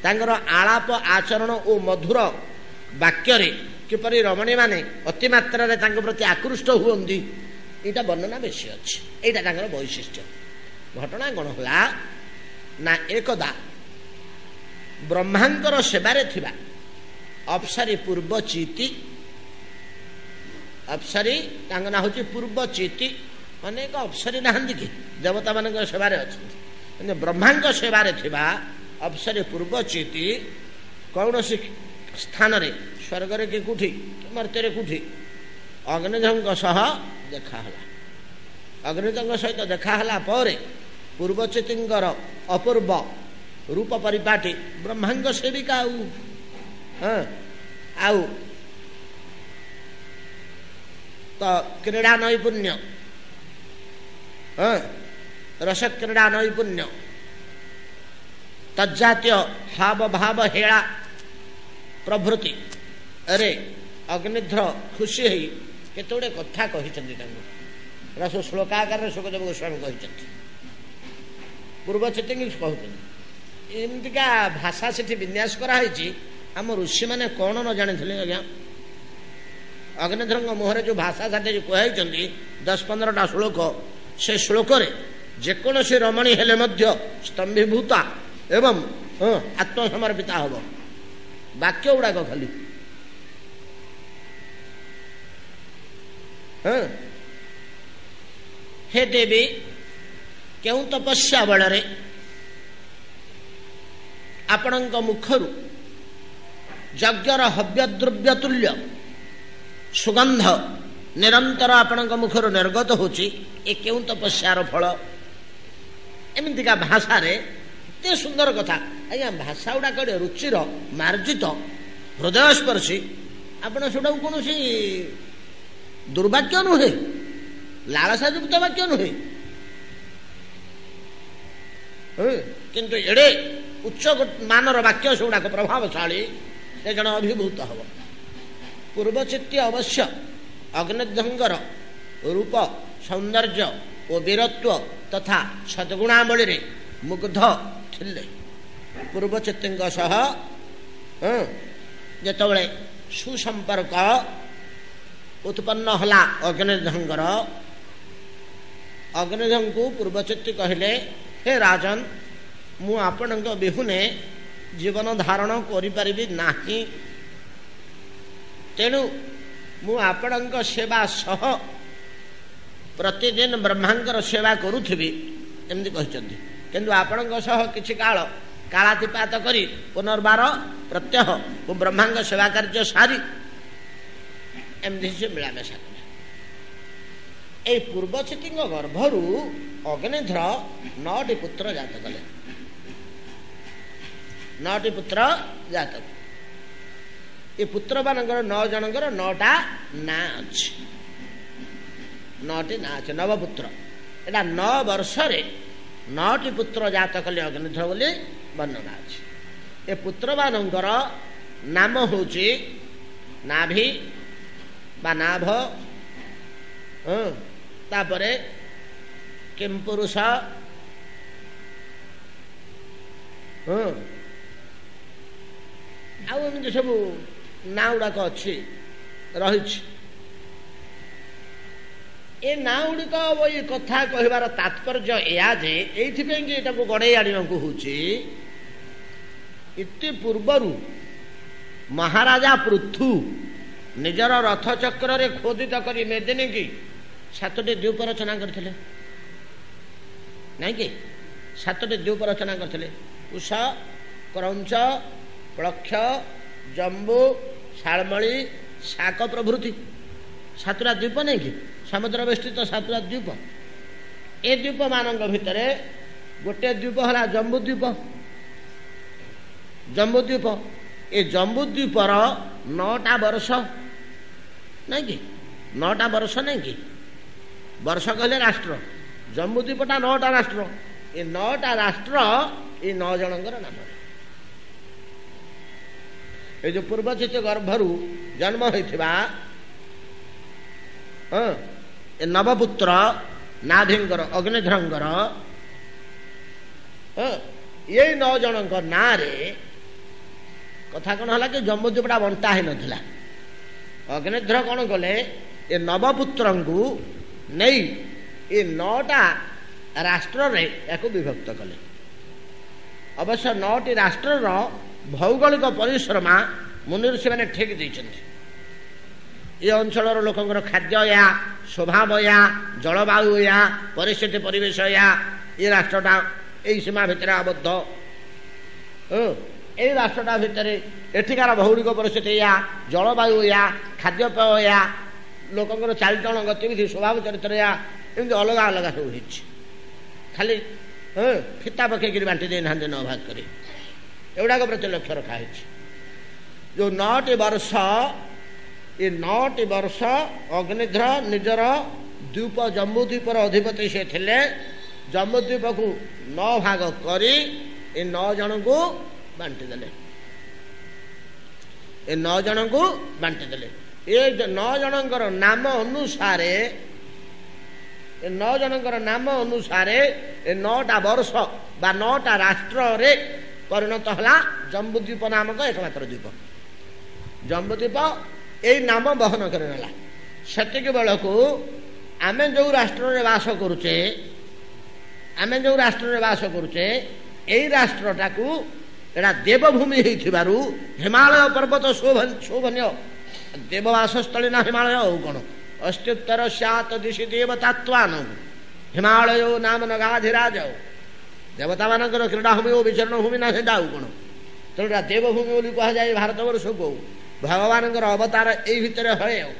ତାଙ୍କର ଆଳାପ ଆଚରଣ ଓ ମଧୁର ବାକ୍ୟରେ କିପରି ରମଣୀମାନେ ଅତିମାତ୍ରାରେ ତାଙ୍କ ପ୍ରତି ଆକୃଷ୍ଟ ହୁଅନ୍ତି, ଏଇଟା ବର୍ଣ୍ଣନା ବେଶୀ ଅଛି। ଏଇଟା ତାଙ୍କର ବୈଶିଷ୍ଟ୍ୟ। ଘଟଣା କ'ଣ ହେଲା ନା, ଏକଦା ବ୍ରହ୍ମାଙ୍କର ସେବାରେ ଥିବା ଅପ୍ସରୀ ପୂର୍ବଚିତି, ଅପ୍ସରୀ ତାଙ୍କ ନାଁ ହେଉଛି ପୂର୍ବଚିତି। ଅନେକ ଅପ୍ସରୀ ନାହାନ୍ତି କି ଦେବତାମାନଙ୍କ ସେବାରେ ଅଛନ୍ତି, କିନ୍ତୁ ବ୍ରହ୍ମାଙ୍କ ସେବାରେ ଥିବା ଅପ୍ସରୀ ପୂର୍ବଚିତି କୌଣସି ସ୍ଥାନରେ ସ୍ୱର୍ଗରେ କି କୋଉଠି ମର୍ତ୍ତ୍ୟରେ କୋଉଠି ଅଗ୍ନିଦେବଙ୍କ ସହ ଦେଖାହେଲା। ଅଗ୍ନିଦେବଙ୍କ ସହିତ ଦେଖାହେଲା ପରେ ପୂର୍ବଚିତିଙ୍କର ଅପୂର୍ବ ରୂପ ପରିପାଟି ବ୍ରହ୍ମାଙ୍କ ସେବିକା ଆଉ ତ କ୍ରୀଡ଼ା ନୈପୁଣ୍ୟ, ରସକ୍ରୀଡ଼ା ନୈପୁଣ୍ୟ, ତଜ୍ଜାତୀୟ ହାବ ଭାବ ହେଳା ପ୍ରଭୃତି ରେ ଅଗ୍ନିଧ୍ର ଖୁସି ହେଇ କେତେ ଗୁଡ଼ିଏ କଥା କହିଛନ୍ତି ତାଙ୍କୁ। ରସ ଶ୍ଲୋକାକାରରେ ସୁଖଦେବ ଗୋସ୍ୱାମୀ କହିଛନ୍ତି, ପୂର୍ବଚିତିଙ୍କି କହୁଛନ୍ତି। ଏମିତିକା ଭାଷା ସେଠି ବିନ୍ୟାସ କରାହେଇଛି। ଆମ ଋଷିମାନେ କ'ଣ ନ ଜାଣିଥିଲେ ଆଜ୍ଞା? ଅଗ୍ନିଧ୍ରଙ୍କ ମୁହଁରେ ଯେଉଁ ଭାଷା ସାଥେ କୁହାଯାଇଛନ୍ତି 10-15ଟା ଶ୍ଲୋକ, ସେ ଶ୍ଲୋକରେ ଯେକୌଣସି ରମଣୀ ହେଲେ ମଧ୍ୟ ସ୍ତମ୍ଭୀଭୂତା ଏବଂ ଆତ୍ମସମର୍ପିତା ହବ। ବାକ୍ୟ ଗୁଡ଼ାକ ଖାଲି ହେ ଦେବୀ, କେଉଁ ତପସ୍ୟା ବଳରେ ଆପଣଙ୍କ ମୁଖରୁ ଯଜ୍ଞର ହବ୍ୟଦ୍ରବ୍ୟ ତୁଲ୍ୟ ସୁଗନ୍ଧ ନିରନ୍ତର ଆପଣଙ୍କ ମୁଖରୁ ନିର୍ଗତ ହେଉଛି, ଏ କେଉଁ ତପସ୍ୟାର ଫଳ? ଏମିତିକା ଭାଷାରେ ଏତେ ସୁନ୍ଦର କଥା। ଆଜ୍ଞା ଭାଷା ଗୁଡ଼ାକ ରୁଚିର ମାର୍ଜିତ ହୃଦୟସ୍ପର୍ଶୀ। ଆପଣ ସେଟାକୁ କୌଣସି ଦୁର୍ବାକ୍ୟ ନୁହେଁ, ଲାଳସାଯୁକ୍ତ ବାକ୍ୟ ନୁହେଁ, କିନ୍ତୁ ଏଡ଼େ ଉଚ୍ଚ ମାନର ବାକ୍ୟ ସେଗୁଡ଼ାକ ପ୍ରଭାବଶାଳୀ, ସେ ଜଣେ ଅଭିଭୂତ ହବ। ପୂର୍ବଚିତ୍ତି ଅବଶ୍ୟ ଅଗ୍ନିଧ୍ୱଙ୍କର ରୂପ ସୌନ୍ଦର୍ଯ୍ୟ ଓ ବୀରତ୍ୱ ତଥା ସଦ୍ଗୁଣାବଳୀରେ ମୁଗ୍ଧ ଥିଲେ। ପୂର୍ବଚିତ୍ତିଙ୍କ ସହ ଯେତେବେଳେ ସୁସମ୍ପର୍କ ଉତ୍ପନ୍ନ ହେଲା ଅଗ୍ନିଧ୍ୱଙ୍କର, ଅଗ୍ନିଧ୍ୱଙ୍କୁ ପୂର୍ବଚିତ୍ତି କହିଲେ, ହେ ରାଜନ, ମୁଁ ଆପଣଙ୍କ ବିହୁନେ ଜୀବନ ଧାରଣ କରିପାରିବି ନାହିଁ, ତେଣୁ ମୁଁ ଆପଣଙ୍କ ସେବା ସହ ପ୍ରତିଦିନ ବ୍ରହ୍ମାଙ୍କର ସେବା କରୁଥିବି, ଏମିତି କହିଛନ୍ତି। କିନ୍ତୁ ଆପଣଙ୍କ ସହ କିଛି କାଳ କାଳାତିପାତ କରି ପୁନର୍ବାର ପ୍ରତ୍ୟହ ମୁଁ ବ୍ରହ୍ମାଙ୍କ ସେବା କାର୍ଯ୍ୟ ସାରି ଏମିତି ସେ ମିଳାମିଶା କଲେ। ଏଇ ପୂର୍ବଚିତ୍ତିଙ୍କ ଗର୍ଭରୁ ଅଗ୍ନିଧ୍ର 9ଟି ପୁତ୍ର ଜାତ କଲେ। 9ଟି ପୁତ୍ର ଜାତ। ଏ ପୁତ୍ରମାନଙ୍କର 9 ଜଣଙ୍କର 9ଟା ନାଁ ଅଛି। 9ଟି ନାଁ ଅଛି, ନବପୁତ୍ର। ଏଇଟା 9 ବର୍ଷରେ 9ଟି ପୁତ୍ର ଜାତ କଲେ ଅଗ୍ନିଧ୍ର ବୋଲି ବର୍ଣ୍ଣନା ଅଛି। ଏ ପୁତ୍ରମାନଙ୍କର ନାମ ହେଉଛି ନାଭି ବା ନାଭ, ତାପରେ କିମ୍ପୁରୁଷ, ଆଉ ଏମିତି ସବୁ ନାଁ ଗୁଡ଼ାକ ଅଛି ରହିଛି। ଏ ନାଁ ଗୁଡ଼ିକ ଏଇ କଥା କହିବାର ତାତ୍ପର୍ଯ୍ୟ ଏୟା ଯେ ଏଇଥିପାଇଁ କି ଏଟାକୁ ଗଡ଼େଇ ଆଣିବାକୁ ହେଉଛି, ଇତି ପୂର୍ବରୁ ମହାରାଜା ପୃଥୁ ନିଜର ରଥଚକ୍ରରେ ଖୋଦିତ କରି ମେଦିନୀକି 7ଟି ଦ୍ୱୀପ ରଚନା କରିଥିଲେ, ନାଇଁ କି? 7ଟି ଦ୍ୱୀପ ରଚନା କରିଥିଲେ। କୁଶ, କ୍ରୌଞ୍ଚ, ପ୍ଳକ୍ଷ, ଜମ୍ବୁ, ଶାଳମଳି, ଶାକ ପ୍ରଭୃତି 7ଟା ଦ୍ୱୀପ ନାଇଁ କି? ସମୁଦ୍ର ବେଷ୍ଟିତ 7ଟା ଦ୍ୱୀପ। ଏ ଦ୍ୱୀପ ମାନଙ୍କ ଭିତରେ ଗୋଟିଏ ଦ୍ୱୀପ ହେଲା ଜମ୍ବୁଦ୍ୱୀପ। ଜମ୍ବୁଦ୍ୱୀପ, ଏ ଜମ୍ବୁଦ୍ୱୀପର 9ଟା ବର୍ଷ ନାଇଁ କି? 9ଟା ବର୍ଷ ନାଇଁ କି? ବର୍ଷ କହିଲେ ରାଷ୍ଟ୍ର। ଜମ୍ବୁଦ୍ୱୀପଟା 9ଟା ରାଷ୍ଟ୍ର। ଏ 9ଟା ରାଷ୍ଟ୍ର ଏ 9 ଜଣଙ୍କର ନାମ। ଏ ଯୋଉ ପୂର୍ବଚିତ୍ତ ଗର୍ଭରୁ ଜନ୍ମ ହୋଇଥିବା ଏ ନବପୁତ୍ର ନାଭିଙ୍କର ଅଗ୍ନିଧ୍ରଙ୍କର ଏଇ 9 ଜଣଙ୍କ ନାଁରେ କଥା କ'ଣ ହେଲା କି ଜମ୍ବୁଦ୍ୱୀପଟା ବଣ୍ଟା ହେଇନଥିଲା। ଅଗ୍ନିଧ୍ର କ'ଣ କଲେ ଏ ନବପୁତ୍ରଙ୍କୁ ନେଇ ଏ 9ଟା ରାଷ୍ଟ୍ରରେ ୟାକୁ ବିଭକ୍ତ କଲେ। ଅବଶ୍ୟ 9ଟି ରାଷ୍ଟ୍ରର ଭୌଗୋଳିକ ପରିଶ୍ରମା ମୁନି ଋଷିମାନେ ଠିକ୍ ଦେଇଛନ୍ତି। ଏ ଅଞ୍ଚଳର ଲୋକଙ୍କର ଖାଦ୍ୟ ଏହା, ସ୍ୱଭାବ ଏହା, ଜଳବାୟୁ ଏହା, ପରିସ୍ଥିତି ପରିବେଶ ଏହା, ଏ ରାଷ୍ଟ୍ରଟା ଏଇ ସୀମା ଭିତରେ ଆବଦ୍ଧ। ଏଇ ରାଷ୍ଟ୍ରଟା ଭିତରେ ଏଠିକାର ଭୌଗୋଳିକ ପରିସ୍ଥିତି ଏହା, ଜଳବାୟୁ ଏହା, ଖାଦ୍ୟପେୟ ଏହା, ଲୋକଙ୍କର ଚାରିଚଳନ ଗତିବିଧି, ସ୍ୱଭାବ ଚରିତ୍ର ଏହା, ଏମିତି ଅଲଗା ଅଲଗା ସବୁ ହେଇଛି। ଖାଲି ଫିତା ପକେଇକିରି ବାଣ୍ଟି ଦେଇନାହାନ୍ତି 9 ଭାଗ କରି। ଏଗୁଡ଼ାକ ପ୍ରତି ଲକ୍ଷ୍ୟ ରଖା ହେଇଛି। ଯେଉଁ 9ଟି ବର୍ଷ, ଏ 9ଟି ବର୍ଷ ଅଗ୍ନିଧ୍ର ନିଜର ଦ୍ୱୀପ ଜମ୍ବୁଦ୍ୱୀପର ଅଧିପତି ସେ ଥିଲେ। ଜମ୍ବୁଦ୍ୱୀପକୁ 9 ଭାଗ କରି ଏ 9 ଜଣଙ୍କୁ ବାଣ୍ଟି ଦେଲେ। ଏ 9 ଜଣଙ୍କୁ ବାଣ୍ଟି ଦେଲେ। ଏ 9 ଜଣଙ୍କର ନାମ ଅନୁସାରେ, ଏ 9 ଜଣଙ୍କର ନାମ ଅନୁସାରେ ଏ 9ଟା ବର୍ଷ ବା 9ଟା ରାଷ୍ଟ୍ରରେ ପରିଣତ ହେଲା ଜମ୍ବୁଦ୍ୱୀପ ନାମକ ଏକମାତ୍ର ଦ୍ୱୀପ। ଜମ୍ବୁଦ୍ୱୀପ ଏଇ ନାମ ବହନ କରିନେଲା। ସେତିକି ବେଳକୁ ଆମେ ଯେଉଁ ରାଷ୍ଟ୍ରରେ ବାସ କରୁଛେ, ଏଇ ରାଷ୍ଟ୍ରଟାକୁ ଏଇଟା ଦେବଭୂମି ହେଇଥିବାରୁ ହିମାଳୟ ପର୍ବତ ଶୋଭନୀୟ ଦେବବାସସ୍ଥଳୀ ନା ହିମାଳୟ ଆଉ କ'ଣ ଅସ୍ତିତ୍ୱର ସ୍ୟାତ ଦିଶି ଦେବତାତ୍ୱାନ ହିମାଳୟ ନାମ ନଗାଧିରାଜ ଦେବତାମାନଙ୍କର କ୍ରୀଡ଼ାଭୂମି ଓ ବିଚରଣ ଭୂମି ନା ସେଇଟା ଆଉ କ'ଣ। ତେଣୁ ଏଇଟା ଦେବଭୂମି ବୋଲି କୁହାଯାଏ ଭାରତବର୍ଷକୁ। ଭଗବାନଙ୍କର ଅବତାର ଏଇ ଭିତରେ ହୁଏ ଆଉ।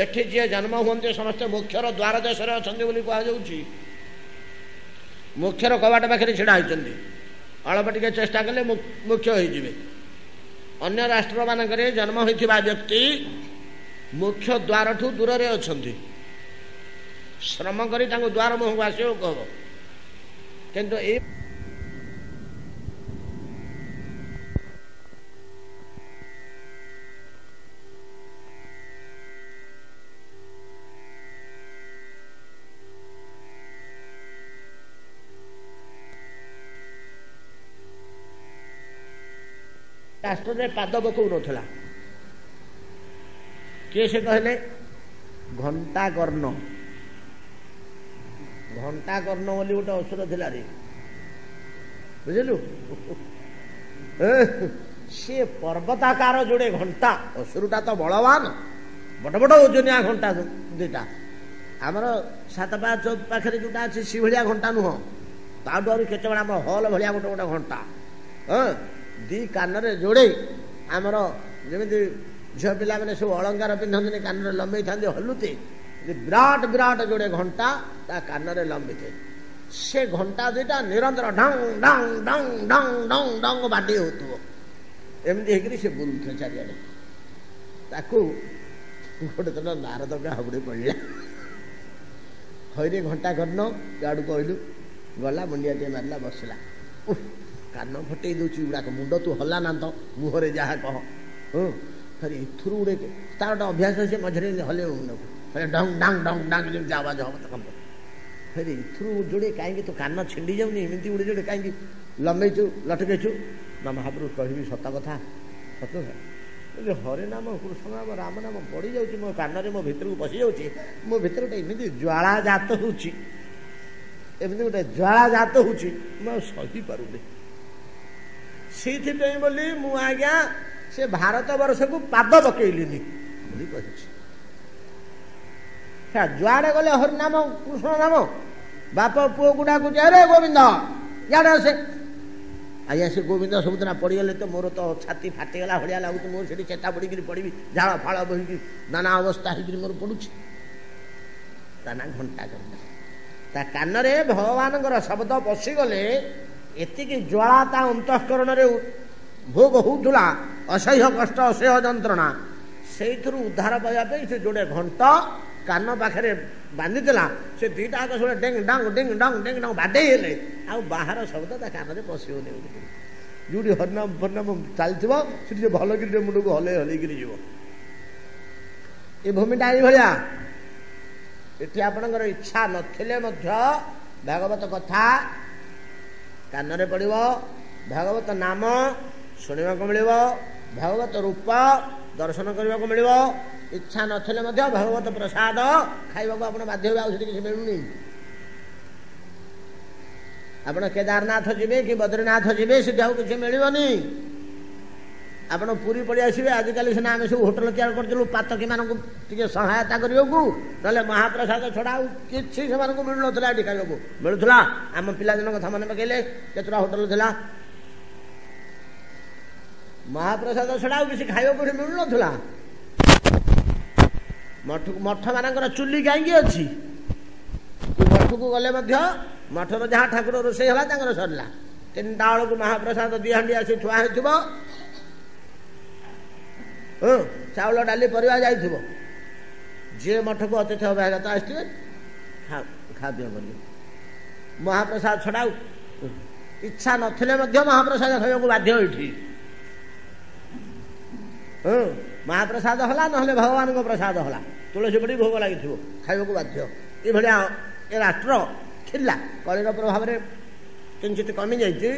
ଏଠି ଯିଏ ଜନ୍ମ ହୁଅନ୍ତି ସମସ୍ତେ ମୁଖ୍ୟର ଦ୍ୱାର ଦେଶରେ ଅଛନ୍ତି ବୋଲି କୁହାଯାଉଛି। ମୁଖ୍ୟର କବାଟ ପାଖରେ ଛିଡ଼ା ହେଇଛନ୍ତି। ଅଳ୍ପ ଟିକେ ଚେଷ୍ଟା କଲେ ମୁଖ୍ୟ ହେଇଯିବେ। ଅନ୍ୟ ରାଷ୍ଟ୍ରମାନଙ୍କରେ ଜନ୍ମ ହୋଇଥିବା ବ୍ୟକ୍ତି ମୁଖ୍ୟ ଦ୍ୱାରଠୁ ଦୂରରେ ଅଛନ୍ତି। ଶ୍ରମ କରି ତାଙ୍କୁ ଦ୍ୱାର ମୁହଁକୁ ଆସିବାକୁ ହବ। କିନ୍ତୁ ଏଇ ରାଷ୍ଟ୍ରରେ ପାଦ ପକଉ ନଥିଲା। କିଏ ସେ କହିଲେ? ଘଣ୍ଟାକର୍ଣ୍ଣ। ଘଣ୍ଟାକର୍ଣ୍ଣ ବୋଲି ଗୋଟେ ଅସୁର ଥିଲା ରେ, ବୁଝିଲୁ? ସିଏ ପର୍ବତାକାର ଯୋଡ଼େ ଘଣ୍ଟା, ଅସୁରଟା ତ ବଳବାନ, ବଡ଼ ବଡ଼ ଓଜନିଆ ଘଣ୍ଟା ଦୁଇଟା। ଆମର 7 ଚୌକ ପାଖରେ ଯୋଉଟା ଅଛି ସେ ଭଳିଆ ଘଣ୍ଟା ନୁହଁ, ତାଠୁ ଆହୁରି କେତେବେଳେ ଆମ ହଲ୍ ଭଳିଆ ଗୋଟେ ଗୋଟେ ଘଣ୍ଟା। 2 କାନରେ ଯୋଡ଼େ, ଆମର ଯେମିତି ଝିଅ ପିଲାମାନେ ସବୁ ଅଳଙ୍କାର ପିନ୍ଧନ୍ତିନି, କାନରେ ଲମ୍ବେଇଥାନ୍ତି ହଲୁତି, ବିରାଟ ବିରାଟ ଯୋଡ଼େ ଘଣ୍ଟା ତା କାନରେ ଲମ୍ବିଥାଏ। ସେ ଘଣ୍ଟା ଦୁଇଟା ନିରନ୍ତର ଢଙ୍ଗ ଢଙ୍ଗ ଢଙ୍ଗ ଢଙ୍ଗ ଢଙ୍ଗ ଢଙ୍ଗ ବାଡ଼ି ହେଉଥିବ। ଏମିତି ହେଇକରି ସେ ବୁଲୁଥିବ ଚାରିଆଡ଼େ। ତାକୁ ଗୋଟେ ଦିନ ନାରଦଙ୍କ ହାବୁଡ଼ି ପଡ଼ିଲା। ହଇରେ ଘଣ୍ଟାକର୍ଣ୍ଣ ଗାଡୁ କହିଲୁ, ଗଲା ମୁଣ୍ଡିଆ ଟିକେ ମାରିଲା, ବସିଲା। କାନ ଫଟେଇ ଦଉଛି ଗୁଡ଼ାକ, ମୁଣ୍ଡ ତୁ ହଲା ନା ତ, ମୁହଁରେ ଯାହା କହ। ଫେରେ ଏଥିରୁ ଗୋଟେ ତାର ଗୋଟେ ଅଭ୍ୟାସ, ସେ ମଝିରେ ହଲେଇବ ମୁଣ୍ଡକୁ, ଫେରେ ଡଙ୍ଗ ଡାଙ୍ଗ ଡଙ୍ଗ ଡାଙ୍ଗ ଯେମିତି ଆବାଜ ହବ ତ କମ୍ପ। ଫେରେ ଏଥିରୁ ଯୋଡ଼େ କାହିଁକି ତୁ କାନ ଛିଣ୍ଡି ଯାଉନି, ଏମିତି ଗୋଟେ ଯୋଡ଼େ କାହିଁକି ଲମ୍ବେଇଛୁ ଲଟକେଇଛୁ? ନା ମହାପ୍ରଭୁ କହିବି ସତ କଥା, ସତ ହରେ ନାମ କୃଷ୍ଣ ନାମ ରାମ ନାମ ପଡ଼ି ଯାଉଛି ମୋ କାନରେ, ମୋ ଭିତରକୁ ପଶି ଯାଉଛି। ମୋ ଭିତରେ ଗୋଟେ ଏମିତି ଜ୍ୱାଳା ଜାତ ହେଉଛି, ଏମିତି ଗୋଟେ ଜ୍ୱାଳା ଜାତ ହେଉଛି, ମୁଁ ଆଉ ସହିପାରୁନି। ସେଇଥିପାଇଁ ବୋଲି ମୁଁ ଆଜ୍ଞା ସେ ଭାରତ ବର୍ଷକୁ ପାଦ ପକେଇଲିନି ବୋଲି କହିଛି। ଯୁଆଡ଼େ ଗଲେ ହରିନାମ କୃଷ୍ଣ ନାମ, ବାପ ପୁଅକୁ ଡାକୁଛି, ଆରେ ଗୋବିନ୍ଦ ଇଆଡ଼େ ଆସେ। ଆଜ୍ଞା ସେ ଗୋବିନ୍ଦ ସବୁଦିନ ପଡ଼ିଗଲେ ତ ମୋର ତ ଛାତି ଫାଟିଗଲା ଭଳିଆ ଲାଗୁଛି। ମୋର ସେଠି ଚେତା ପଡ଼ିକିରି ପଡ଼ିବି, ଝାଳ ଫାଳ ବୋହିକି ନାନା ଅବସ୍ଥା ହେଇକିରି ମୋର ପଡ଼ୁଛି। ତା ନା ଘଣ୍ଟାକର୍ଣ୍ଣ। ତା କାନରେ ଭଗବାନଙ୍କର ଶବ୍ଦ ପଶିଗଲେ ଏତିକି ଜ୍ୱାଳା ତା ଅନ୍ତଃକରଣରେ ଭୋଗ ହଉଥିଲା, ଅସହ୍ୟ କଷ୍ଟ, ଅସହ୍ୟ ଯନ୍ତ୍ରଣା। ସେଇଥିରୁ ଉଦ୍ଧାର ପାଇବା ପାଇଁ ସେ ଯୋଡ଼େ ଘଣ୍ଟ କାନ ପାଖରେ ବାନ୍ଧିଥିଲା। ସେ ଦିଟା ଆଗ ସବୁ ଡେଙ୍ଗ ଡାଙ୍ଗ ଡେଙ୍ଗ ଡାଙ୍ଗ ଡେଙ୍ଗ ଡାଙ୍ଗ ବାଡ଼େଇ ହେଲେ ଆଉ ବାହାର ଶବ୍ଦ ତା କାନରେ ପଶିବନି। ଯୋଉଠି ହରିନାମ ଫରିନାମ ଚାଲିଥିବ ସେଠି ସେ ଭଲକିରି ମୁଣ୍ଡକୁ ହଲେଇ ହଲେଇକିରି ଯିବ। ଏ ଭୂମିଟା ଏଇଭଳିଆ। ଏଠି ଆପଣଙ୍କର ଇଚ୍ଛା ନଥିଲେ ମଧ୍ୟ ଭାଗବତ କଥା କାନରେ ପଡ଼ିବ, ଭାଗବତ ନାମ ଶୁଣିବାକୁ ମିଳିବ, ଭାଗବତ ରୂପ ଦର୍ଶନ କରିବାକୁ ମିଳିବ। ଇଚ୍ଛା ନଥିଲେ ମଧ୍ୟ ଭାଗବତ ପ୍ରସାଦ ଖାଇବାକୁ ଆପଣ ବାଧ୍ୟ ହେବେ। ଆଉ ସେଠି କିଛି ମିଳୁନି। ଆପଣ କେଦାରନାଥ ଯିବେ କି ବଦ୍ରୀନାଥ ଯିବେ, ସେଠି ଆଉ କିଛି ମିଳିବନି। ଆପଣ ପୁରୀ ପଳେଇ ଆସିବେ। ଆଜିକାଲି ସିନା ଆମେ ସବୁ ହୋଟେଲ ତିଆରି କରିଥିଲୁ ପାତକୀମାନଙ୍କୁ ଟିକେ ସହାୟତା କରିବାକୁ, ନହେଲେ ମହାପ୍ରସାଦ ଛଡ଼ା ଆଉ କିଛି ସେମାନଙ୍କୁ ମିଳୁନଥିଲା। ଏଠି ଖାଇବାକୁ ମିଳୁଥିଲା। ଆମ ପିଲାଦିନ କଥା ମନେ ପକେଇଲେ କେତେଟା ହୋଟେଲ ଥିଲା। ମହାପ୍ରସାଦ ଛଡ଼ା ଆଉ କିଛି ଖାଇବାକୁ ଏଠି ମିଳୁନଥିଲା। ମଠ ମାନଙ୍କର ଚୁଲି କାହିଁକି ଅଛି? ମଠକୁ ଗଲେ ମଧ୍ୟ ମଠର ଯାହା ଠାକୁର ରୋଷେଇ ହେଲା ତାଙ୍କର ସରିଲା। 3ଟା ବେଳକୁ ମହାପ୍ରସାଦ 2 ହାଣ୍ଡି ଆସି ଥୁଆ ହେଇଥିବ। ଚାଉଳ ଡାଲି ପରିବା ଯାଇଥିବ। ଯିଏ ମଠକୁ ଅତିଥି ଅଭ୍ୟାଗତ ଆସିଥିବେ ଖାଦ୍ୟ କରିବେ। ମହାପ୍ରସାଦ ଛଡ଼ା ଇଚ୍ଛା ନଥିଲେ ମଧ୍ୟ ମହାପ୍ରସାଦ ଖାଇବାକୁ ବାଧ୍ୟ ଏଇଠି। ମହାପ୍ରସାଦ ହେଲା, ନହେଲେ ଭଗବାନଙ୍କ ପ୍ରସାଦ ହେଲା। ତୁଳସୀ ପଡ଼ି ଭୋଗ ଲାଗିଥିବ, ଖାଇବାକୁ ବାଧ୍ୟ। ଏଇଭଳିଆ ଏ ରାଷ୍ଟ୍ର ଥିଲା। କଳିର ପ୍ରଭାବରେ କିଞ୍ଚିତ କମିଯାଇଛି,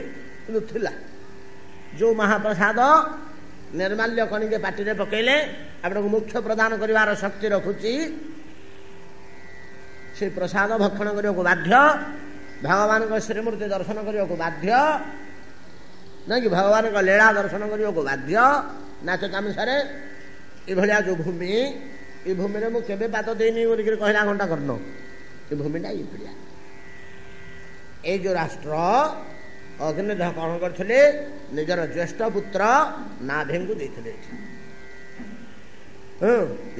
କିନ୍ତୁ ଥିଲା। ଯେଉଁ ମହାପ୍ରସାଦ ନିର୍ମାଲ୍ୟ କଣିକେ ପାଟିରେ ପକେଇଲେ ଆପଣଙ୍କୁ ମୁଖ୍ୟ ପ୍ରଦାନ କରିବାର ଶକ୍ତି ରଖୁଛି, ସେ ପ୍ରସାଦ ଭକ୍ଷଣ କରିବାକୁ ବାଧ୍ୟ। ଭଗବାନଙ୍କ ଶ୍ରୀମୂର୍ତ୍ତି ଦର୍ଶନ କରିବାକୁ ବାଧ୍ୟ, ନାଇଁ କି? ଭଗବାନଙ୍କ ଲୀଳା ଦର୍ଶନ କରିବାକୁ ବାଧ୍ୟ। ନାଚ ତାମସାରେ ଏଭଳିଆ ଯେଉଁ ଭୂମି, ଏ ଭୂମିରେ ମୁଁ କେବେ ପାଦ ଦେଇନି ବୋଲିକରି କହିଲା ଘଣ୍ଟା କର୍ଣ୍ଣ। ଏ ଭୂମିଟା ଏଇଭଳିଆ। ଏଇ ଯେଉଁ ରାଷ୍ଟ୍ର ଅଗ୍ନିଦେହ କ'ଣ କରିଥିଲେ? ନିଜର ଜ୍ୟେଷ୍ଠ ପୁତ୍ର ନାଭିଙ୍କୁ ଦେଇଥିଲେ।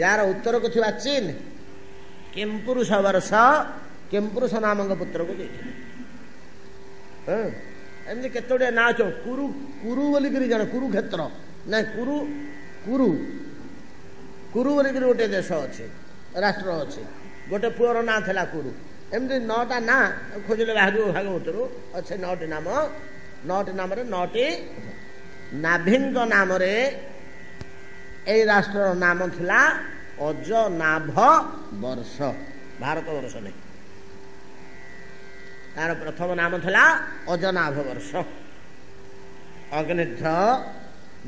ୟାର ଉତ୍ତରକୁ ଥିବା ଚୀନ କେମ୍ପୁରୁଷ ବର୍ଷ କେମ୍ପୁରୁଷ ନାମକ ପୁତ୍ରକୁ ଦେଇଥିଲେ। ଏମିତି କେତେ ଗୁଡ଼ିଏ ନାଁ ଅଛି। କୁରୁ କୁରୁ ବୋଲିକିରି ଜଣେ କୁରୁକ୍ଷେତ୍ର, ନାଇଁ କୁରୁ କୁରୁ କୁରୁ ବୋଲିକିରି ଗୋଟେ ଦେଶ ଅଛି, ରାଷ୍ଟ୍ର ଅଛି। ଗୋଟେ ପୁଅର ନାଁ ଥିଲା କୁରୁ। ଏମିତି 9ଟା ନାଁ ଖୋଜିଲେ ବାହାରିବ ଭାଗବତରୁ। ଅଛି 9ଟି ନାମ। 9ଟି ନାମରେ 9ଟି। ନାଭିଙ୍କ ନାମରେ ଏଇ ରାଷ୍ଟ୍ରର ନାମ ଥିଲା ଅଜନାଭ ବର୍ଷ। ଭାରତ ବର୍ଷ ନାହିଁ। ତାର ପ୍ରଥମ ନାମ ଥିଲା ଅଜନାଭ ବର୍ଷ। ଅଗ୍ନିଧ୍ର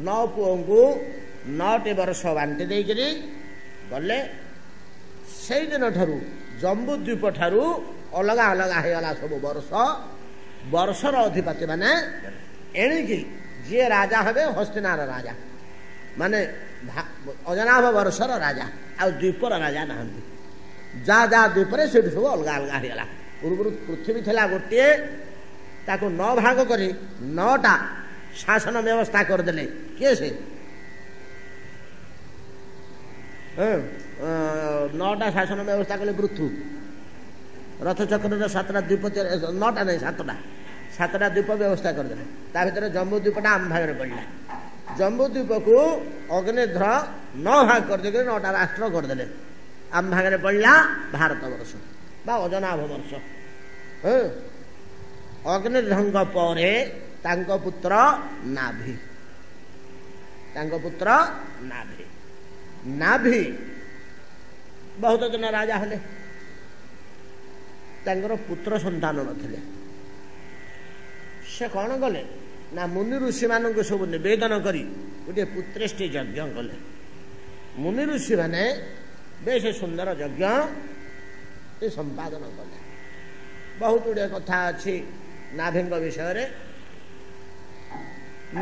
9 ପୁଅଙ୍କୁ 9ଟି ବର୍ଷ ବାଣ୍ଟି ଦେଇକରି ଗଲେ। ସେଇଦିନ ଠାରୁ ଜମ୍ବୁ ଦ୍ୱୀପ ଠାରୁ ଅଲଗା ଅଲଗା ହେଇଗଲା ସବୁ ବର୍ଷ। ବର୍ଷର ଅଧିପତି ମାନେ ଏଣିକି ଯିଏ ରାଜା ହେବେ ହସ୍ତିନାର ରାଜା, ମାନେ ଅଜନାଭ ବର୍ଷର ରାଜା। ଆଉ ଦ୍ୱୀପର ରାଜା ନାହାନ୍ତି। ଯାହା ଯାହା ଦ୍ୱୀପରେ ସେଇଠୁ ସବୁ ଅଲଗା ଅଲଗା ହେଇଗଲା। ପୂର୍ବରୁ ପୃଥିବୀ ଥିଲା ଗୋଟିଏ, ତାକୁ 9 ଭାଗ କରି 9ଟା ଶାସନ ବ୍ୟବସ୍ଥା କରିଦେଲେ। କିଏ ସେ? 9ଟା ଶାସନ ବ୍ୟବସ୍ଥା କଲେ ପୃଥୁ। ରଥଚକ୍ରରେ 7ଟା ଦ୍ୱୀପ, 9ଟା ନାହିଁ 7ଟା ଦ୍ୱୀପ ବ୍ୟବସ୍ଥା କରିଦେଲେ। ତା ଭିତରେ ଜମ୍ବୁ ଦ୍ୱୀପଟା ଆମ ଭାଗରେ ପଡ଼ିଲା। ଜମ୍ବୁ ଦ୍ୱୀପକୁ ଅଗ୍ନିଧ୍ର 9 ଭାଗ କରିଦେଇକି 9ଟା ରାଷ୍ଟ୍ର କରିଦେଲେ। ଆମ ଭାଗରେ ପଡ଼ିଲା ଭାରତ ବର୍ଷ ବା ଅଜନାଭ ବର୍ଷ। ଅଗ୍ନିଧ୍ରଙ୍କ ପରେ ତାଙ୍କ ପୁତ୍ର ନାଭି। ନାଭି ବହୁତ ଦିନ ରାଜା ହେଲେ। ତାଙ୍କର ପୁତ୍ର ସନ୍ତାନ ନଥିଲେ। ସେ କ'ଣ କଲେ ନା ମୁନି ଋଷିମାନଙ୍କୁ ସବୁ ନିବେଦନ କରି ଗୋଟିଏ ପୁତ୍ରେଷ୍ଟି ଯଜ୍ଞ କଲେ। ମୁନି ଋଷିମାନେ ବେଶ ସୁନ୍ଦର ଯଜ୍ଞ ସମ୍ପାଦନ କଲେ। ବହୁତ ଗୁଡ଼ିଏ କଥା ଅଛି ନାଭିଙ୍କ ବିଷୟରେ।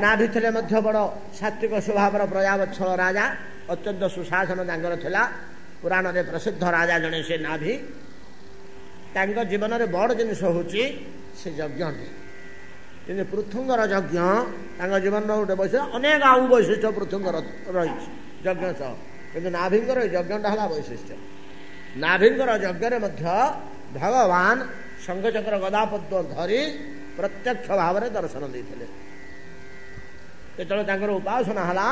ନାଭି ଥିଲେ ମଧ୍ୟ ବଡ଼ ସାତ୍ଵିକ ସ୍ୱଭାବର ପ୍ରଜାବତ୍ସଳ ରାଜା। ଅତ୍ୟନ୍ତ ସୁଶାସନ ତାଙ୍କର ଥିଲା। ପୁରାଣରେ ପ୍ରସିଦ୍ଧ ରାଜା ଜଣେ ସେ ନାଭି। ତାଙ୍କ ଜୀବନରେ ବଡ଼ ଜିନିଷ ହେଉଛି ସେ ଯଜ୍ଞଟି। କିନ୍ତୁ ପୃଥୁଙ୍ଗର ଯଜ୍ଞ ତାଙ୍କ ଜୀବନର ଗୋଟେ ବୈଶିଷ୍ଟ୍ୟ। ଅନେକ ଆଉ ବୈଶିଷ୍ଟ୍ୟ ପୃଥୁଙ୍ଗର ରହିଛି ଯଜ୍ଞ ସହ, କିନ୍ତୁ ନାଭିଙ୍କର ଏ ଯଜ୍ଞଟା ହେଲା ବୈଶିଷ୍ଟ୍ୟ। ନାଭିଙ୍କର ଯଜ୍ଞରେ ମଧ୍ୟ ଭଗବାନ ଶଙ୍ଖଚକ୍ର ଗଦାପଦ୍ମ ଧରି ପ୍ରତ୍ୟକ୍ଷ ଭାବରେ ଦର୍ଶନ ଦେଇଥିଲେ। ଯେତେବେଳେ ତାଙ୍କର ଉପାସନା ହେଲା,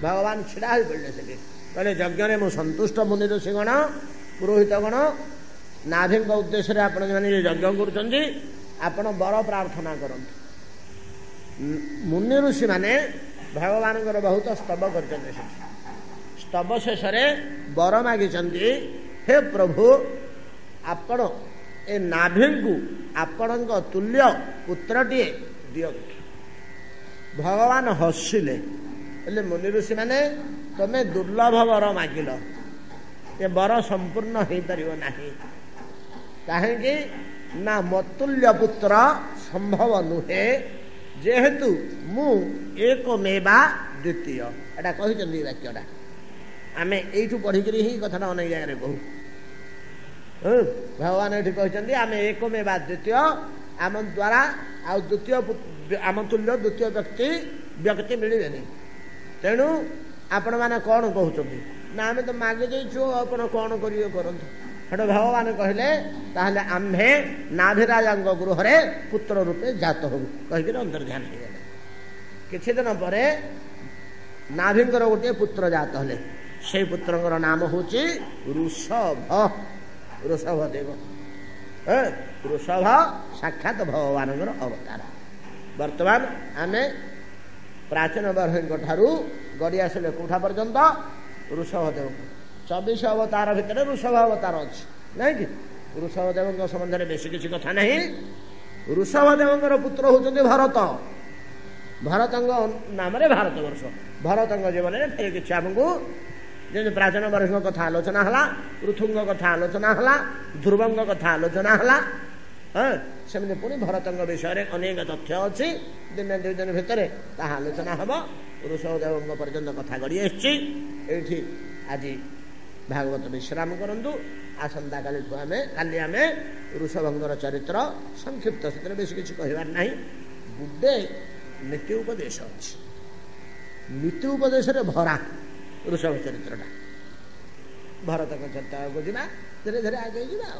ଭଗବାନ ଛିଡ଼ା ହୋଇପଡ଼ିଲେ ସେଠି। କହିଲେ, ଯଜ୍ଞରେ ମୁଁ ସନ୍ତୁଷ୍ଟ। ମୁନି ଋଷିଗଣ, ପୁରୋହିତଗଣ, ନାଭିଙ୍କ ଉଦ୍ଦେଶ୍ୟରେ ଆପଣମାନେ ଯେ ଯଜ୍ଞ କରୁଛନ୍ତି, ଆପଣ ବର ପ୍ରାର୍ଥନା କରନ୍ତୁ। ମୁନି ଋଷିମାନେ ଭଗବାନଙ୍କର ବହୁତ ସ୍ତବ କରିଛନ୍ତି ସେଠି। स्तव शेष वर मागिଛନ୍ତି हे प्रभु आपण ए नाभि को आपण तुल्य पुत्रटीए दियंतु। भगवान हसिले मुनि ऋषि माने तमे दुर्लभ वर मागिल ये वर संपूर्ण हो पार ना कहीं ना मतुल्य पुत्र संभव नुहे जेहेतु मु एकमेवा द्वितीय एटा कही वाक्यटा आम यू पढ़िक ही कथा अनेक जगह कहू भगवान ये कहते आम एकमेवा द्वितीय आम द्वारा आ द्वितीय आम तुल्य द्वितीय व्यक्ति मिलबे तेणु आपण मैंने कौन कहते ना आम तो मागे जाइछु आपण कौन करिए करंतु हेठो भगवान कहले ताहले आम्भे नाभिराजा गृह पुत्र रूपे जात हो कहीकि अंतर्ध्यान हो गले। किछि दिन पर नाभिंकर गोटे पुत्र जात हले से पुत्रंकर नाम होची ऋषभ देव। ऋषभ साक्षात भगवान अवतार। वर्तमान आमे प्राचीन बर्हिंक ठारू गड़ी आसिले कोठा पर्यंत ऋषभ देव 24 अवतार भितर ऋषभ अवतार अच्छी नहीं कि ऋषभ देव संबंध में बेसी किसी कथा नहीं। ऋषभ देव पुत्र होचंदी भरत भरत नाम भारत वर्ष भरत जीवन में फेर किसी आमको जमी प्राचीन वर्ष कथा आलोचना है पृथुंग कथा आलोचना है ध्रुवंग कथा आलोचना है हाँ सेमती पुणी भरत विषय में अनेक तथ्य अच्छी दिन 2 दिन भितर ताहा आलोचना हम ऋषभ देव पर्यंत कथा गड़ी आसी आज भागवत विश्राम करंतु आसंता काली आम ऋषभंगर चरित्र संक्षिप्त से बेस किसी कहबार ना गुडे नीति उपदेश अच्छी नीति उपदेश भरा ऋषभ चरित्रटा भरत चरित्र को धीरे धीरे आगे जा।